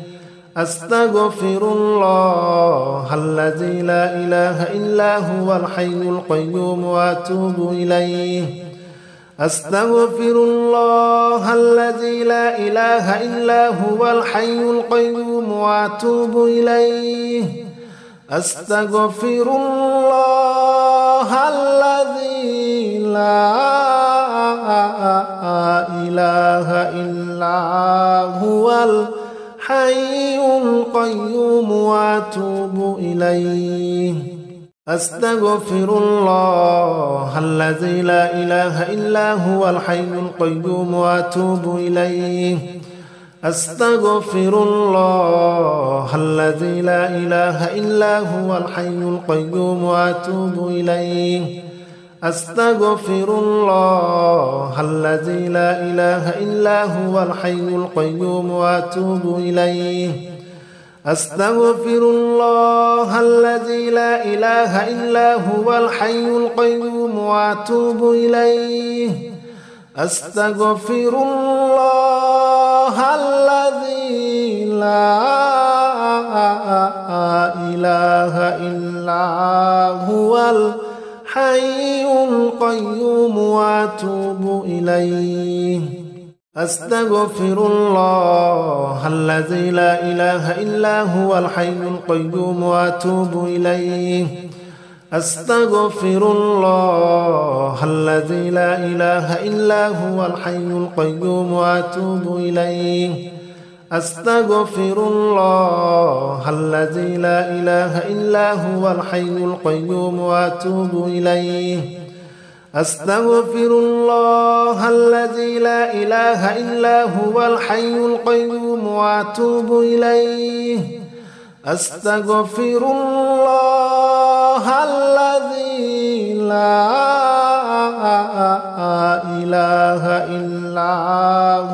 أستغفر الله الذي لا إله إلا هو الحي القيوم وأتوب إليه أستغفر الله الذي لا إله إلا هو الحي القيوم وأتوب إليه أستغفر الله الذي لا إله إلا هو الحي القيوم وأتوب إليه أستغفر الله الذي لا إله إلا هو الحي القيوم وأتوب إليه أستغفر الله الذي لا إله إلا هو الحي القيوم وأتوب إليه أستغفر الله الذي لا إله إلا هو الحي القيوم وأتوب إليه أستغفر الله الذي لا إله إلا هو الحي القيوم وأتوب إليه أستغفر الله الذي لا إله إلا هو الحي القيوم وأتوب إليه أستغفر الله الذي لا إله إلا هو الحي القيوم وأتوب إليه أستغفر الله الذي لا إله إلا هو الحي القيوم وأتوب إليه أستغفر الله الذي لا إله إلا هو الحي القيوم وأتوب إليه أستغفر الله الذي لا إله إلا هو الحي القيوم وأتوب إليه أستغفر الله الذي لا إله إلا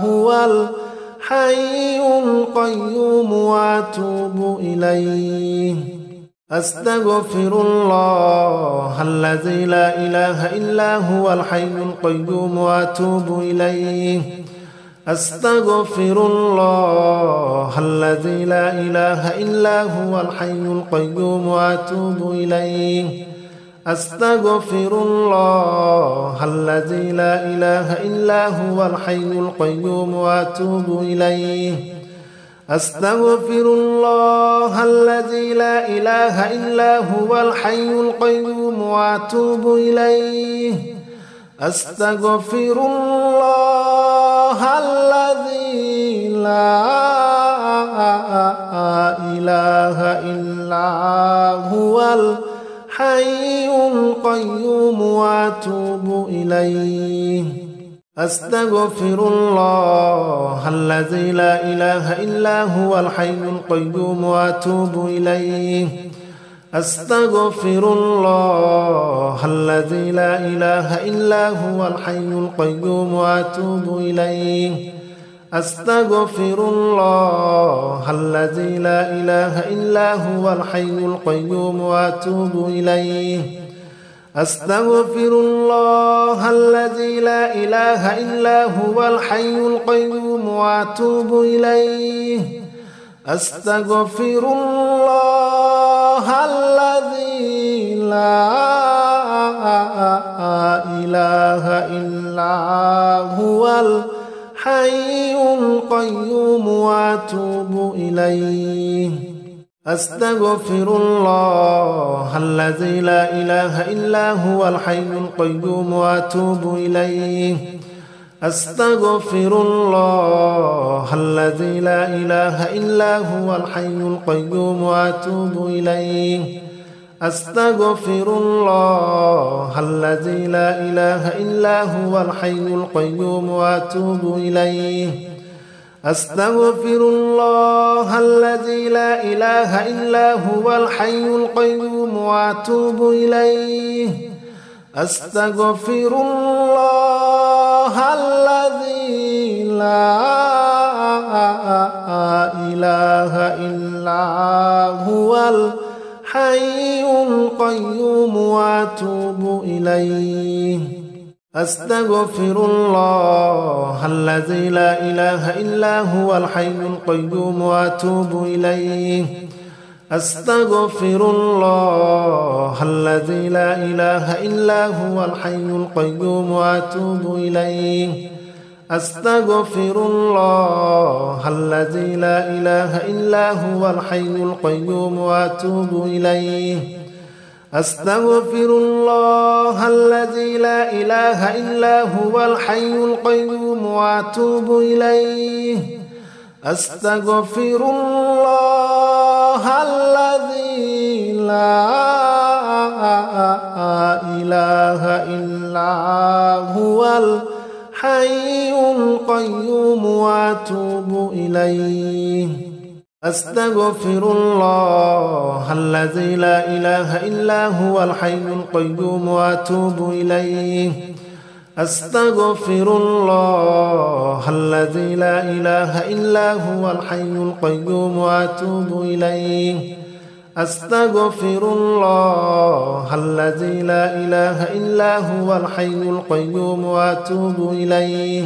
هو الحي القيوم وأتوب إليه أستغفر الله الذي لا إله إلا هو الحي القيوم وأتوب إليه أستغفر الله الذي لا إله إلا هو الحي القيوم وأتوب إليه أستغفر الله الذي لا إله إلا هو الحي القيوم وأتوب إليه أستغفر الله الذي لا إله إلا هو الحي القيوم وأتوب إليه أستغفر الله الذي لا إله إلا هو الحي القيوم وأتوب إليه أستغفر الله الذي لا إله إلا هو الحي القيوم وأتوب إليه أستغفر الله الذي لا إله إلا هو الحي القيوم وأتوب إليه أستغفر الله الذي لا إله إلا هو الحي القيوم وأتوب إليه أستغفر الله الذي لا إله إلا هو الحي القيوم وأتوب إليه أستغفر الله الذي لا إله إلا هو الحي القيوم وأتوب إليه أستغفر الله الذي لا إله إلا هو الحي القيوم وأتوب إليه أستغفر الله الذي لا إله إلا هو الحي القيوم وأتوب إليه أستغفر الله الذي لا إله إلا هو الحي القيوم وأتوب إليه أستغفر الله الذي لا إله إلا هو الحي القيوم وأتوب إليه أستغفر الله الذي لا إله إلا هو الحي القيوم وأتوب إليه أستغفر الله الذي لا إله إلا هو الحي القيوم وأتوب إليه أستغفر الله الذي لا إله إلا هو الحي القيوم وأتوب إليه أستغفر الله الذي لا إله إلا هو الحي القيوم وأتوب إليه أستغفر الله الذي لا إله إلا هو الحي القيوم وأتوب إليه أستغفر الله الذي لا إله إلا هو الحي القيوم وأتوب إليه أستغفر الله الذي لا إله إلا هو الحي القيوم وأتوب إليه أستغفر الله الذي لا إله إلا هو الحي القيوم وأتوب إليه أستغفر الله الذي لا إله إلا هو الحي القيوم وأتوب إليه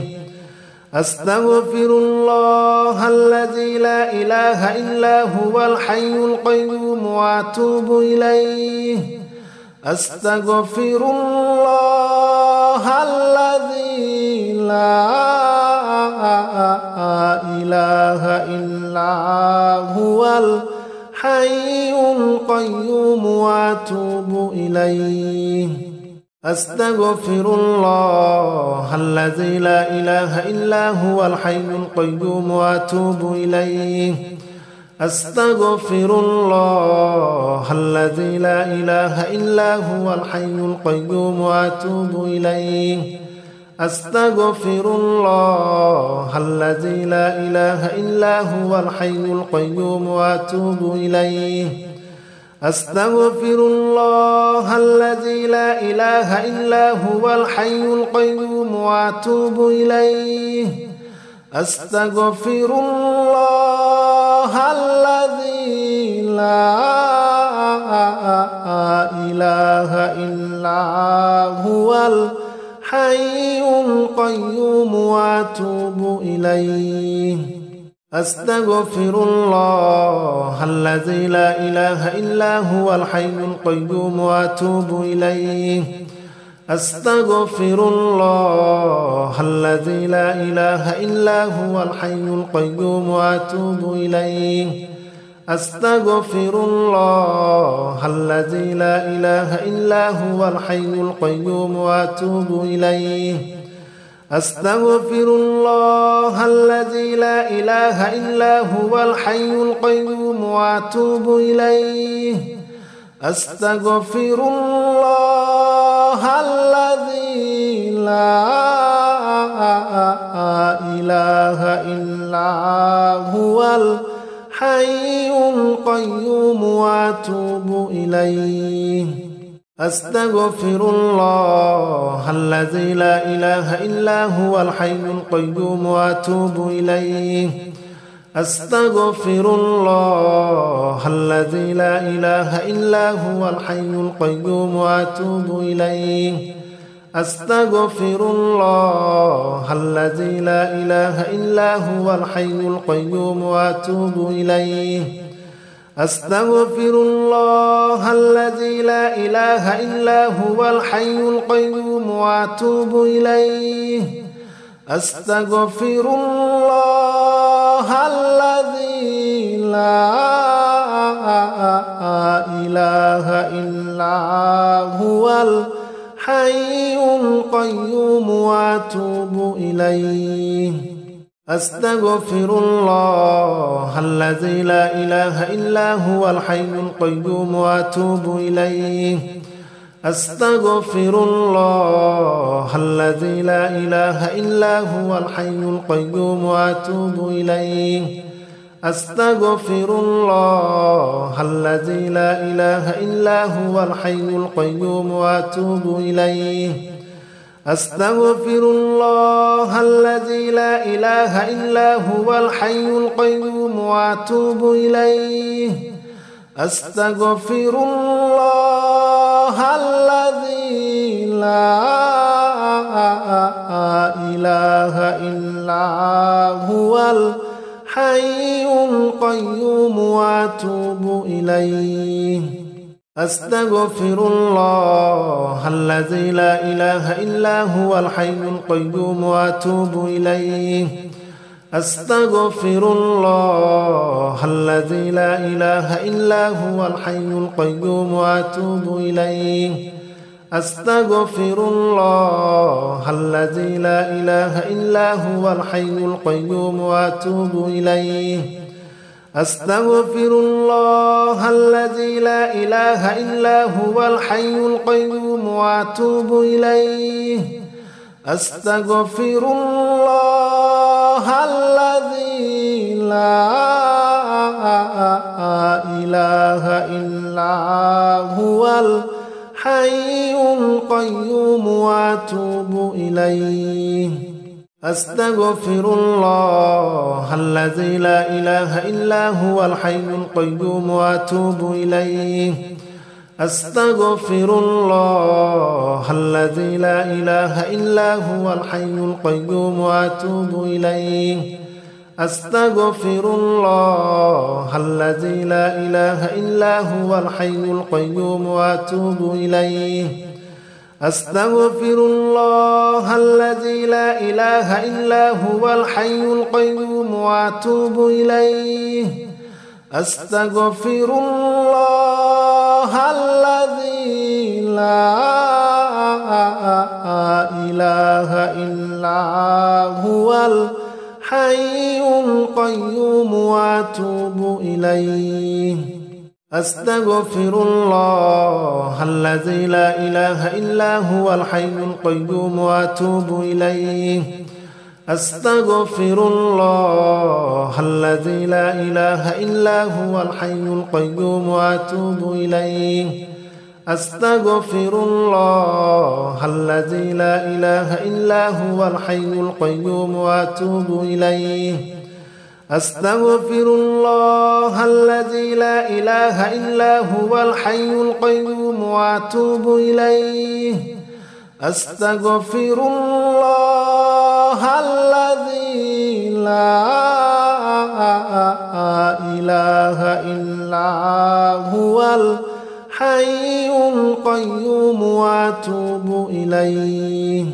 أستغفر الله الذي لا إله إلا هو الحي القيوم وأتوب إليه أستغفر الله الذي لا إله إلا هو الحي القيوم وأتوب إليه أستغفر الله الذي لا إله إلا هو الحي القيوم وأتوب إليه أستغفر الله الذي لا إله إلا هو الحي القيوم وأتوب إليه أستغفر الله الذي لا إله إلا هو الحي القيوم وأتوب إليه أستغفر الله الذي لا إله إلا هو الحي القيوم وأتوب إليه أستغفر الله الذي لا إله إلا هو الحي القيوم وأتوب إليه أستغفر الله الذي لا إله إلا هو الحي القيوم وأتوب إليه أستغفر الله الذي لا إله إلا هو الحي القيوم وأتوب إليه أستغفر الله الذي لا إله إلا هو الحي القيوم وأتوب إليه أستغفر الله الذي لا إله إلا هو الحي القيوم وأتوب إليه أستغفر الله الذي لا إله إلا هو الحي القيوم وأتوب إليه أستغفر الله الذي لا إله إلا هو الحي القيوم وأتوب إليه أستغفر الله الذي لا إله إلا هو الحي القيوم وأتوب إليه أستغفر الله الذي لا إله إلا هو الحي القيوم وأتوب إليه أستغفر الله الذي لا إله إلا هو الحي القيوم وأتوب إليه أستغفر الله الذي لا إله إلا هو الحي القيوم وأتوب إليه أستغفر الله الذي لا إله إلا هو الحي القيوم وأتوب إليه أستغفر الله الذي لا إله إلا هو الحي القيوم وأتوب إليه أستغفر الله الذي لا إله إلا هو الحي القيوم وأتوب إليه أستغفر الله الذي لا إله إلا هو الحي القيوم وأتوب إليه أستغفر الله الذي لا إله إلا هو الحي القيوم وأتوب إليه أستغفر الله الذي لا إله إلا هو الحي القيوم وأتوب إليه أستغفر الله الذي لا إله إلا هو الحي القيوم وأتوب إليه أستغفر الله الذي لا إله إلا هو الحي القيوم وأتوب إليه أستغفر الله الذي لا إله إلا هو الحي القيوم وأتوب إليه أستغفر الله الذي لا إله إلا هو الحي القيوم وأتوب إليه أستغفر الله الذي لا إله إلا هو الحي القيوم وأتوب إليه أستغفر الله الذي لا إله إلا هو الحي القيوم وأتوب إليه أستغفر الله الذي لا إله إلا هو الحي القيوم وأتوب إليه أستغفر الله الذي لا إله إلا هو الحي القيوم وأتوب إليه أستغفر الله الذي لا إله إلا هو الحي القيوم وأتوب إليه أستغفر الله الذي لا إله إلا هو الحي القيوم وأتوب إليه أستغفر الله الذي لا إله إلا هو الحي القيوم وأتوب إليه أستغفر الله الذي لا إله إلا هو الحي القيوم وأتوب إليه أستغفر الله الذي لا إله إلا هو الحي القيوم وأتوب إليه. أستغفر الله الذي لا إله إلا هو الحي القيوم وأتوب إليه.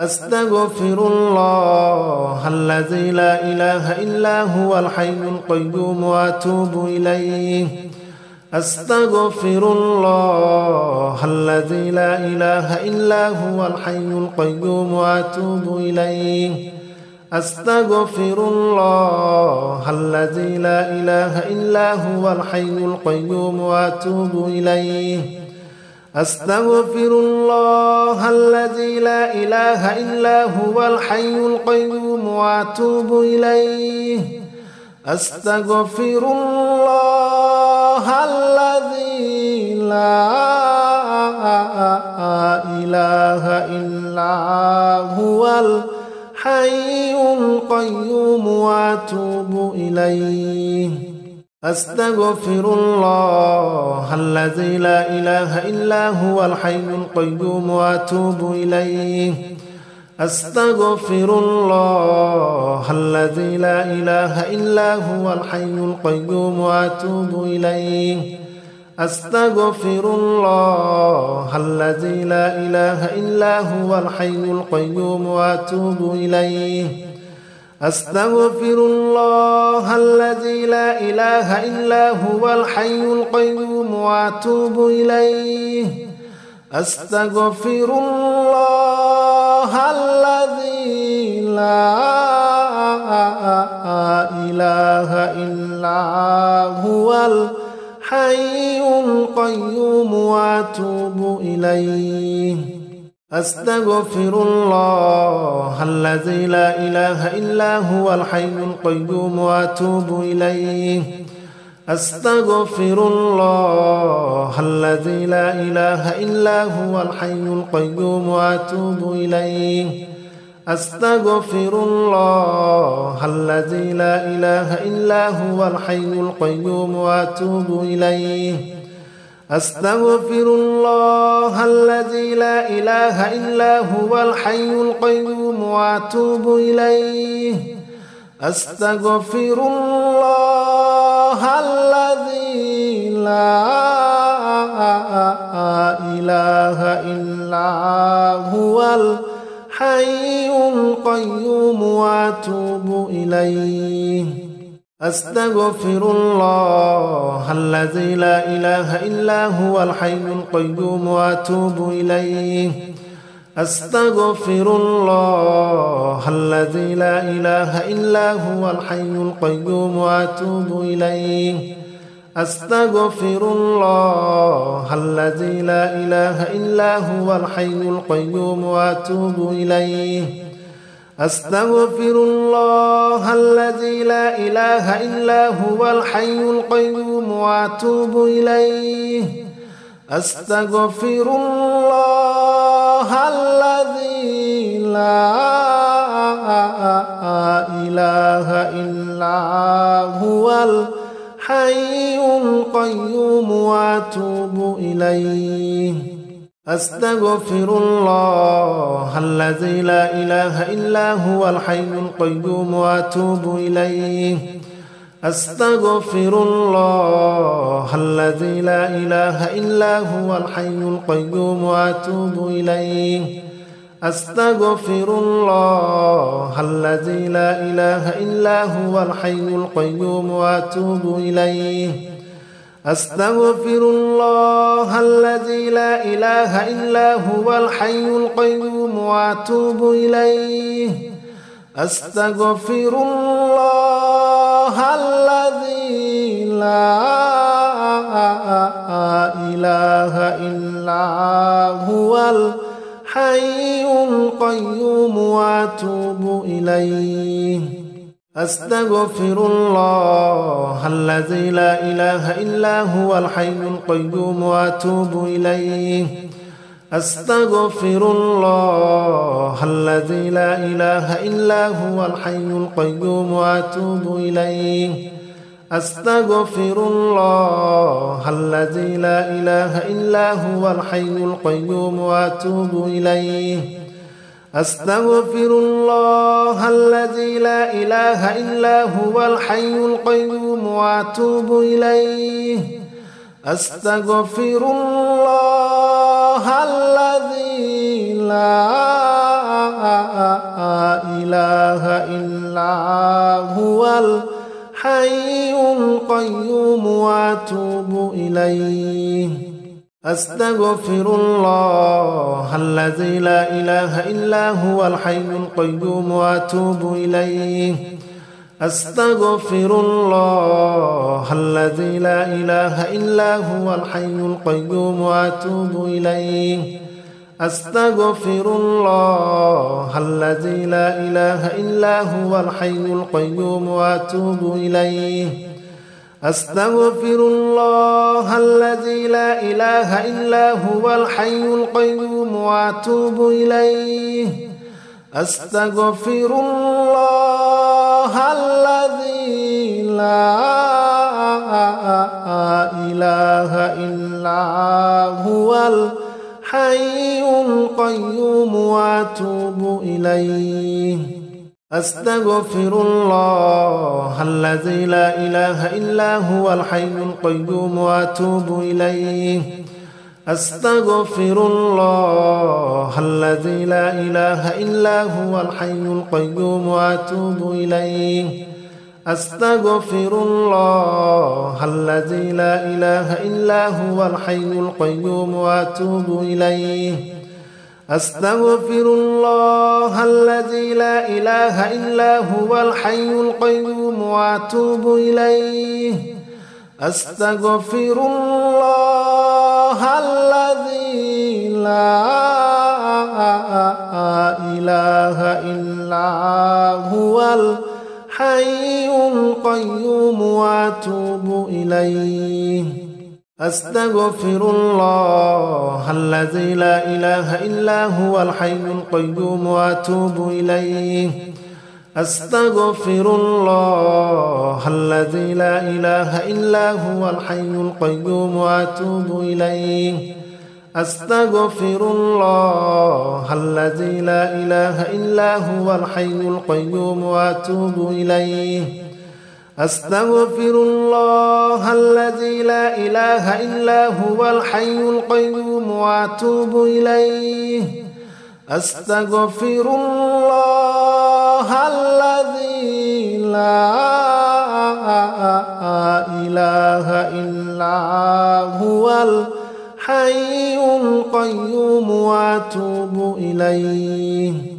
أستغفر الله الذي لا إله إلا هو الحي القيوم وأتوب إليه. أستغفر الله الذي لا إله إلا هو الحي القيوم وأتوب إليه. أستغفر الله الذي لا إله إلا هو الحي القيوم وأتوب إليه. أستغفر الله الذي لا إله إلا هو الحي القيوم وأتوب إليه. أستغفر الله الذي لا إله إلا هو الحي القيوم وأتوب إليه. أستغفر الله الذي لا إله إلا هو الحي القيوم وأتوب إليه. أستغفر الله الذي لا إله إلا هو الحي القيوم وأتوب إليه. أستغفر الله الذي لا إله إلا هو الحي القيوم وأتوب إليه. أستغفر الله الذي لا إله إلا هو الحي القيوم وأتوب إليه. أستغفر الله الذي لا إله إلا هو الحي القيوم وأتوب إليه. أستغفر الله الذي لا إله إلا هو الحي القيوم وأتوب إليه. أستغفر الله الذي لا إله إلا هو الحي القيوم وأتوب إليه. أستغفر الله الذي لا إله إلا هو الحي القيوم وأتوب إليه. أستغفر الله الذي لا إله إلا هو الحي القيوم وأتوب إليه. أستغفر الله الذي لا إله إلا هو الحي القيوم وأتوب إليه. أستغفر الله الذي لا إله إلا هو الحي القيوم وأتوب إليه. أستغفر الله الذي لا إله إلا هو الحي القيوم وأتوب إليه. أستغفر الله الذي لا إله إلا هو الحي القيوم وأتوب إليه. أستغفر الله الذي لا إله إلا هو الحي القيوم وأتوب إليه. أستغفر الله الذي لا إله إلا هو الحي القيوم وأتوب إليه. أستغفر الله الذي لا إله إلا هو الحي القيوم وأتوب إليه. أستغفر الله الذي لا إله إلا هو الحي القيوم وأتوب إليه. أستغفر الله الذي لا إله إلا هو الحي القيوم وأتوب إليه. أستغفر الله الذي لا إله إلا هو الحي القيوم وأتوب إليه. أستغفر الله الذي لا إله إلا هو الحي القيوم وأتوب إليه. أستغفر الله الذي لا إله إلا هو الحي القيوم وأتوب إليه. أستغفر الله الذي لا إله إلا هو الحي القيوم وأتوب إليه أستغفر الله الذي لا إله إلا هو الحي القيوم وأتوب إليه أستغفر الله الذي لا إله إلا هو الحي القيوم وأتوب إليه أستغفر الله الذي لا إله إلا هو الحي القيوم وأتوب إليه أستغفر الله الذي لا إله إلا هو الحي القيوم وأتوب إليه أستغفر الله الذي لا إله إلا هو الحي القيوم وأتوب إليه أستغفر الله الذي لا إله إلا هو الحي القيوم وأتوب إليه أستغفر الله الذي لا إله إلا هو الحي القيوم وأتوب إليه أستغفر الله الذي لا إله إلا هو الحي القيوم وأتوب إليه أستغفر الله الذي لا إله إلا هو الحي القيوم وأتوب إليه أستغفر الله الذي لا إله إلا هو الحي القيوم وأتوب إليه أستغفر الله الذي لا إله إلا هو الحي القيوم وأتوب إليه أستغفر الله الذي لا إله إلا هو الحي القيوم وأتوب إليه أستغفر الله الذي لا إله إلا هو الحي القيوم وأتوب إليه أستغفر الله الذي لا إله إلا هو الحي القيوم وأتوب إليه أستغفر الله الذي لا إله إلا هو الحي القيوم وأتوب إليه أستغفر الله الذي لا إله إلا هو الحي القيوم وأتوب إليه أستغفر الله الذي لا إله إلا هو الحي القيوم وأتوب إليه أستغفر الله الذي لا إله إلا هو الحي القيوم وأتوب إليه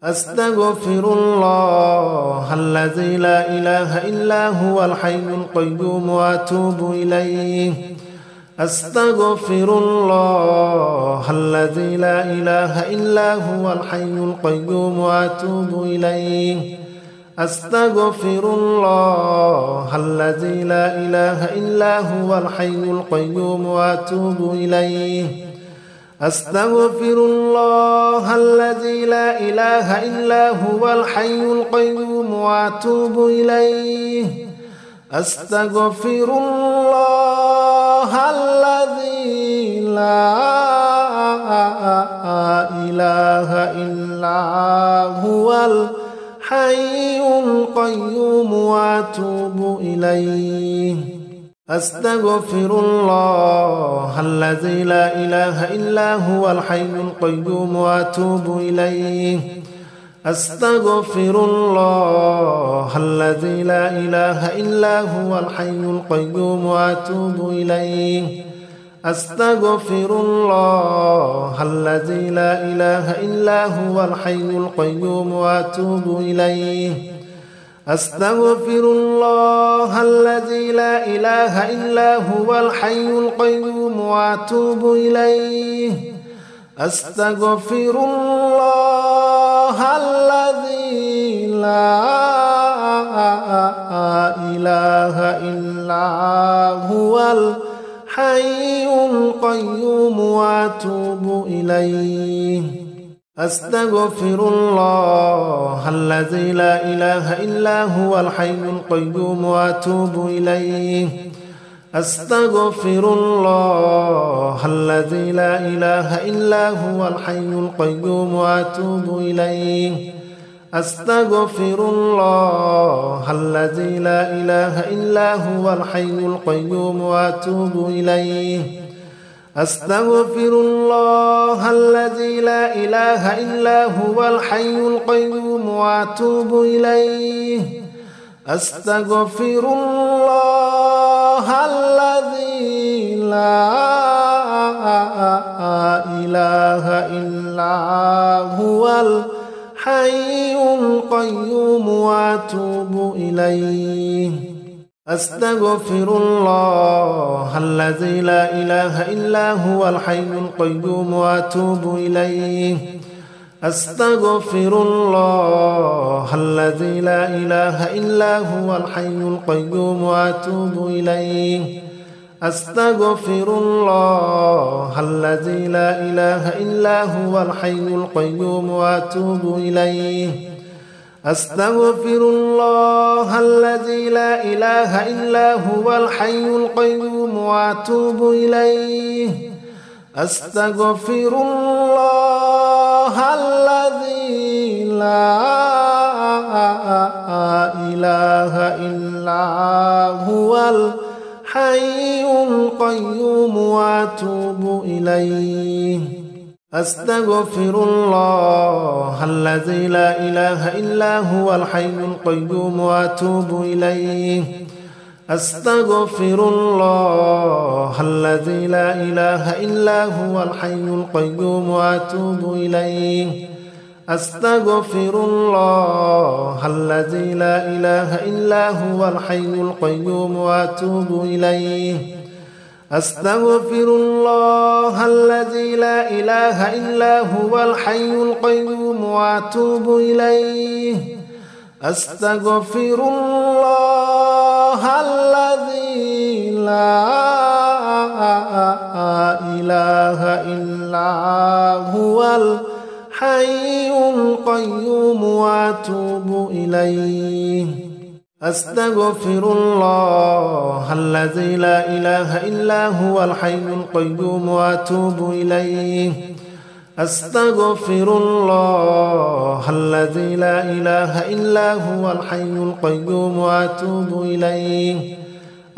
أستغفر الله الذي لا إله إلا هو الحي القيوم وأتوب إليه أستغفر الله الذي لا إله إلا هو الحي القيوم وأتوب إليه أستغفر الله الذي لا إله إلا هو الحي القيوم وأتوب إليه أستغفر الله الذي لا إله إلا هو الحي القيوم وأتوب إليه أستغفر الله الذي لا إله إلا هو الحي القيوم وأتوب إليه أستغفر الله الذي لا إله إلا هو الحي القيوم وأتوب إليه أستغفر الله الذي لا إله إلا هو الحي القيوم وأتوب إليه أستغفر الله الذي لا إله إلا هو الحي القيوم وأتوب إليه أستغفر الله الذي لا إله إلا هو الحي القيوم وأتوب إليه أستغفر الله الذي لا إله إلا هو الحي القيوم وأتوب إليه أستغفر الله الذي لا إله إلا هو الحي القيوم وأتوب إليه أستغفر الله الذي لا إله إلا هو الحي القيوم وأتوب إليه أستغفر الله الذي لا إله إلا هو الحي القيوم وأتوب إليه أستغفر الله الذي لا إله إلا هو الحي القيوم وأتوب إليه أستغفر الله الذي لا إله إلا هو الحي القيوم وأتوب إليه أستغفر الله الذي لا إله إلا هو الحي القيوم وأتوب إليه أستغفر الله الذي لا إله إلا هو الحي القيوم وأتوب إليه أستغفر الله الذي لا إله إلا هو الحي القيوم وأتوب إليه أستغفر الله الذي لا إله إلا هو الحي القيوم وأتوب إليه أستغفر الله الذي لا إله إلا هو الحي القيوم وأتوب إليه أستغفر الله الذي لا إله إلا هو الحي القيوم وأتوب إليه أستغفر الله الذي لا إله إلا هو الحي القيوم وأتوب إليه أستغفر الله الذي لا إله إلا هو الحي القيوم وأتوب إليه أستغفر الله الذي لا إله إلا هو الحي القيوم وأتوب إليه أستغفر الله الذي لا إله إلا هو الحي القيوم وأتوب إليه أستغفر الله الذي لا إله إلا هو الحي القيوم وأتوب إليه أستغفر الله الذي لا إله إلا هو الحي القيوم وأتوب إليه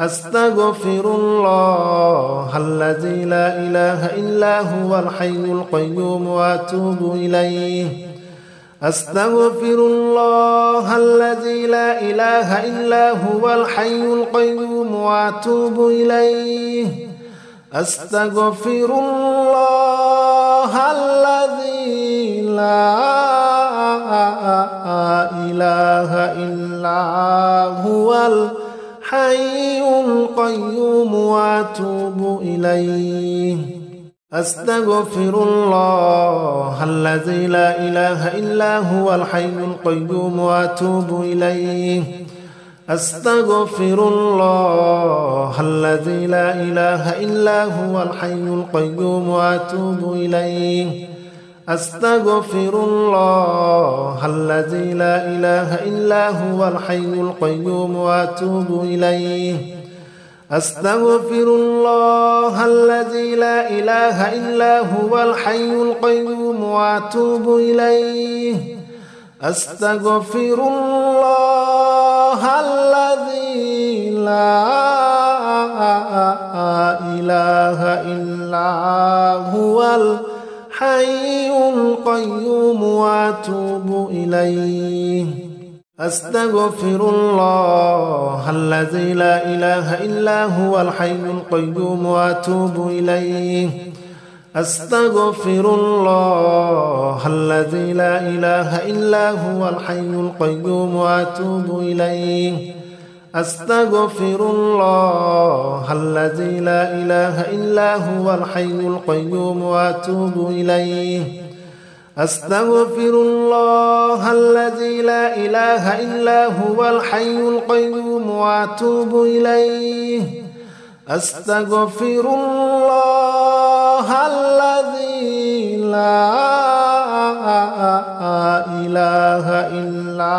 أستغفر الله الذي لا إله إلا هو الحي القيوم وأتوب إليه أستغفر الله الذي لا إله إلا هو الحي القيوم وأتوب إليه أستغفر الله الذي لا إله إلا هو الحي القيوم وأتوب إليه أستغفر الله الذي لا إله إلا هو الحي القيوم وأتوب إليه أستغفر الله الذي لا إله إلا هو الحي القيوم وأتوب إليه أستغفر الله الذي لا إله إلا هو الحي القيوم وأتوب إليه أستغفر الله الذي لا إله إلا هو الحي القيوم وأتوب إليه أستغفر الله الذي لا إله إلا هو الحي القيوم وأتوب إليه أستغفر الله الذي لا إله إلا هو الحي القيوم وأتوب إليه أستغفر الله الذي لا إله إلا هو الحي القيوم وأتوب إليه أستغفر الله الذي لا إله إلا هو الحي القيوم وأتوب إليه أستغفر الله الذي لا إله إلا هو الحي القيوم وأتوب إليه أستغفر الله الذي لا إله إلا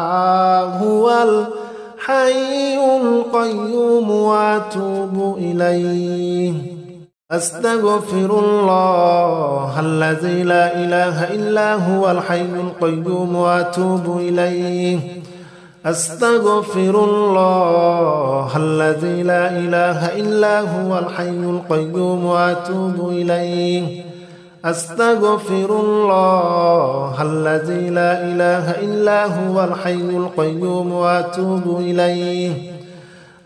هو الحي القيوم وأتوب إليه أستغفر الله الذي لا إله إلا هو الحي القيوم وأتوب إليه أستغفر الله الذي لا إله إلا هو الحي القيوم وأتوب إليه أستغفر الله الذي لا إله إلا هو الحي القيوم وأتوب إليه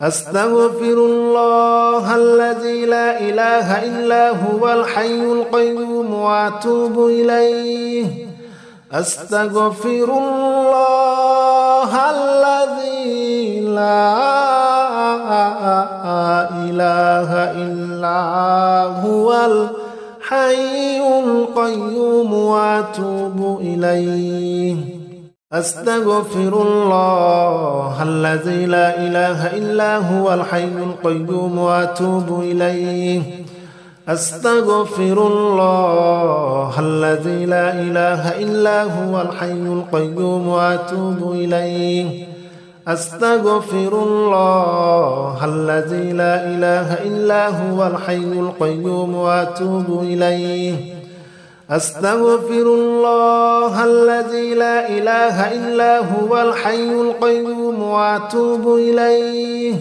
أستغفر الله الذي لا إله إلا هو الحي القيوم وأتوب إليه أستغفر الله الذي لا إله إلا هو الحي القيوم وأتوب إليه أستغفر الله الذي لا إله إلا هو الحي القيوم وأتوب إليه أستغفر الله الذي لا إله إلا هو الحي القيوم وأتوب إليه أستغفر الله الذي لا إله إلا هو الحي القيوم وأتوب إليه أستغفر الله الذي لا إله إلا هو الحي القيوم وأتوب إليه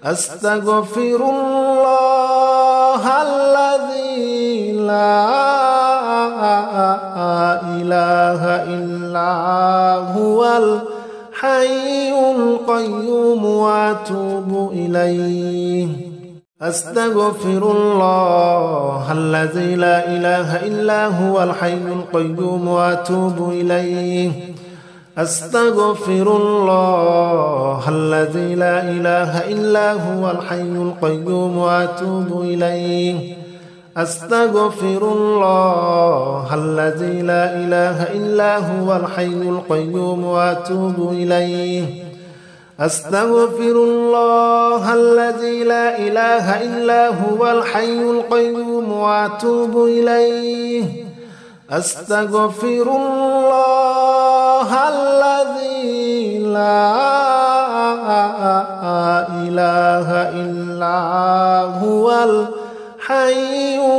أستغفر الله الذي لا إله إلا هو الحي القيوم وأتوب إليه أستغفر الله الذي لا إله إلا هو الحي القيوم وأتوب إليه أستغفر الله الذي لا إله إلا هو الحي القيوم وأتوب إليه أستغفر الله الذي لا إله إلا هو الحي القيوم وأتوب إليه أستغفر الله الذي لا إله إلا هو الحي القيوم وأتوب إليه أستغفر الله الذي لا إله إلا هو الحي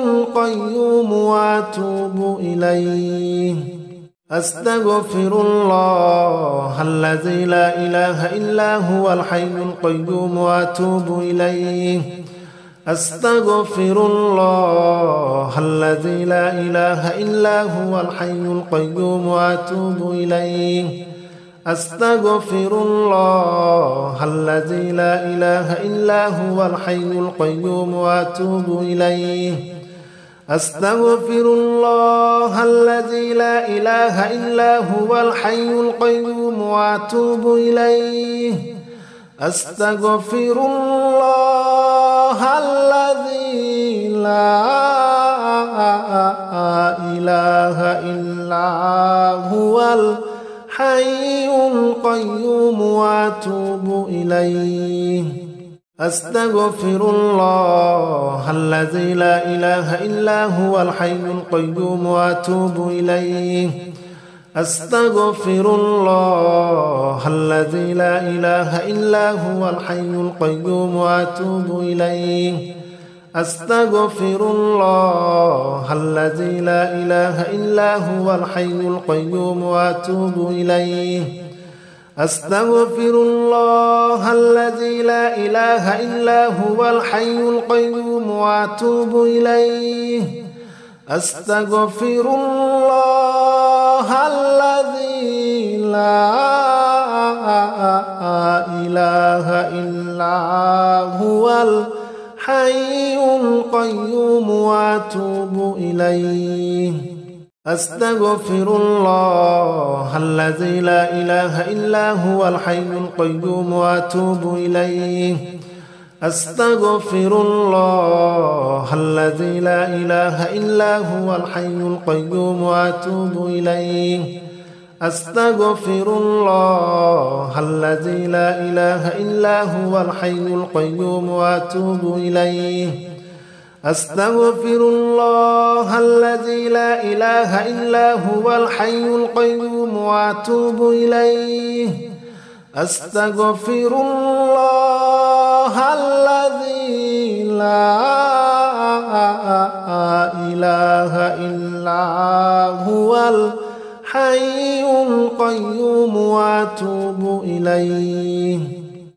القيوم وأتوب إليه أستغفر الله الذي لا إله إلا هو الحي القيوم وأتوب إليه أستغفر الله الذي لا إله إلا هو الحي القيوم وأتوب إليه أستغفر الله الذي لا إله إلا هو الحي القيوم وأتوب إليه أستغفر الله الذي لا إله إلا هو الحي القيوم وأتوب إليه أستغفر الله الذي لا إله إلا هو الحي القيوم وأتوب إليه أستغفر الله الذي لا إله إلا هو الحي القيوم وأتوب إليه أستغفر الله الذي لا إله إلا هو الحي القيوم وأتوب إليه أستغفر الله الذي لا إله إلا هو الحي القيوم وأتوب إليه أستغفر الله الذي لا إله إلا هو الحي القيوم وأتوب إليه أستغفر الله الذي لا إله إلا هو الحي القيوم وأتوب إليه أستغفر الله الذي لا إله إلا هو الحي القيوم وأتوب إليه أستغفر الله الذي لا إله إلا هو الحي القيوم وأتوب إليه أستغفر الله الذي لا إله إلا هو الحي القيوم وأتوب إليه أستغفر الله الذي لا إله إلا هو الحي القيوم وأتوب إليه أستغفر الله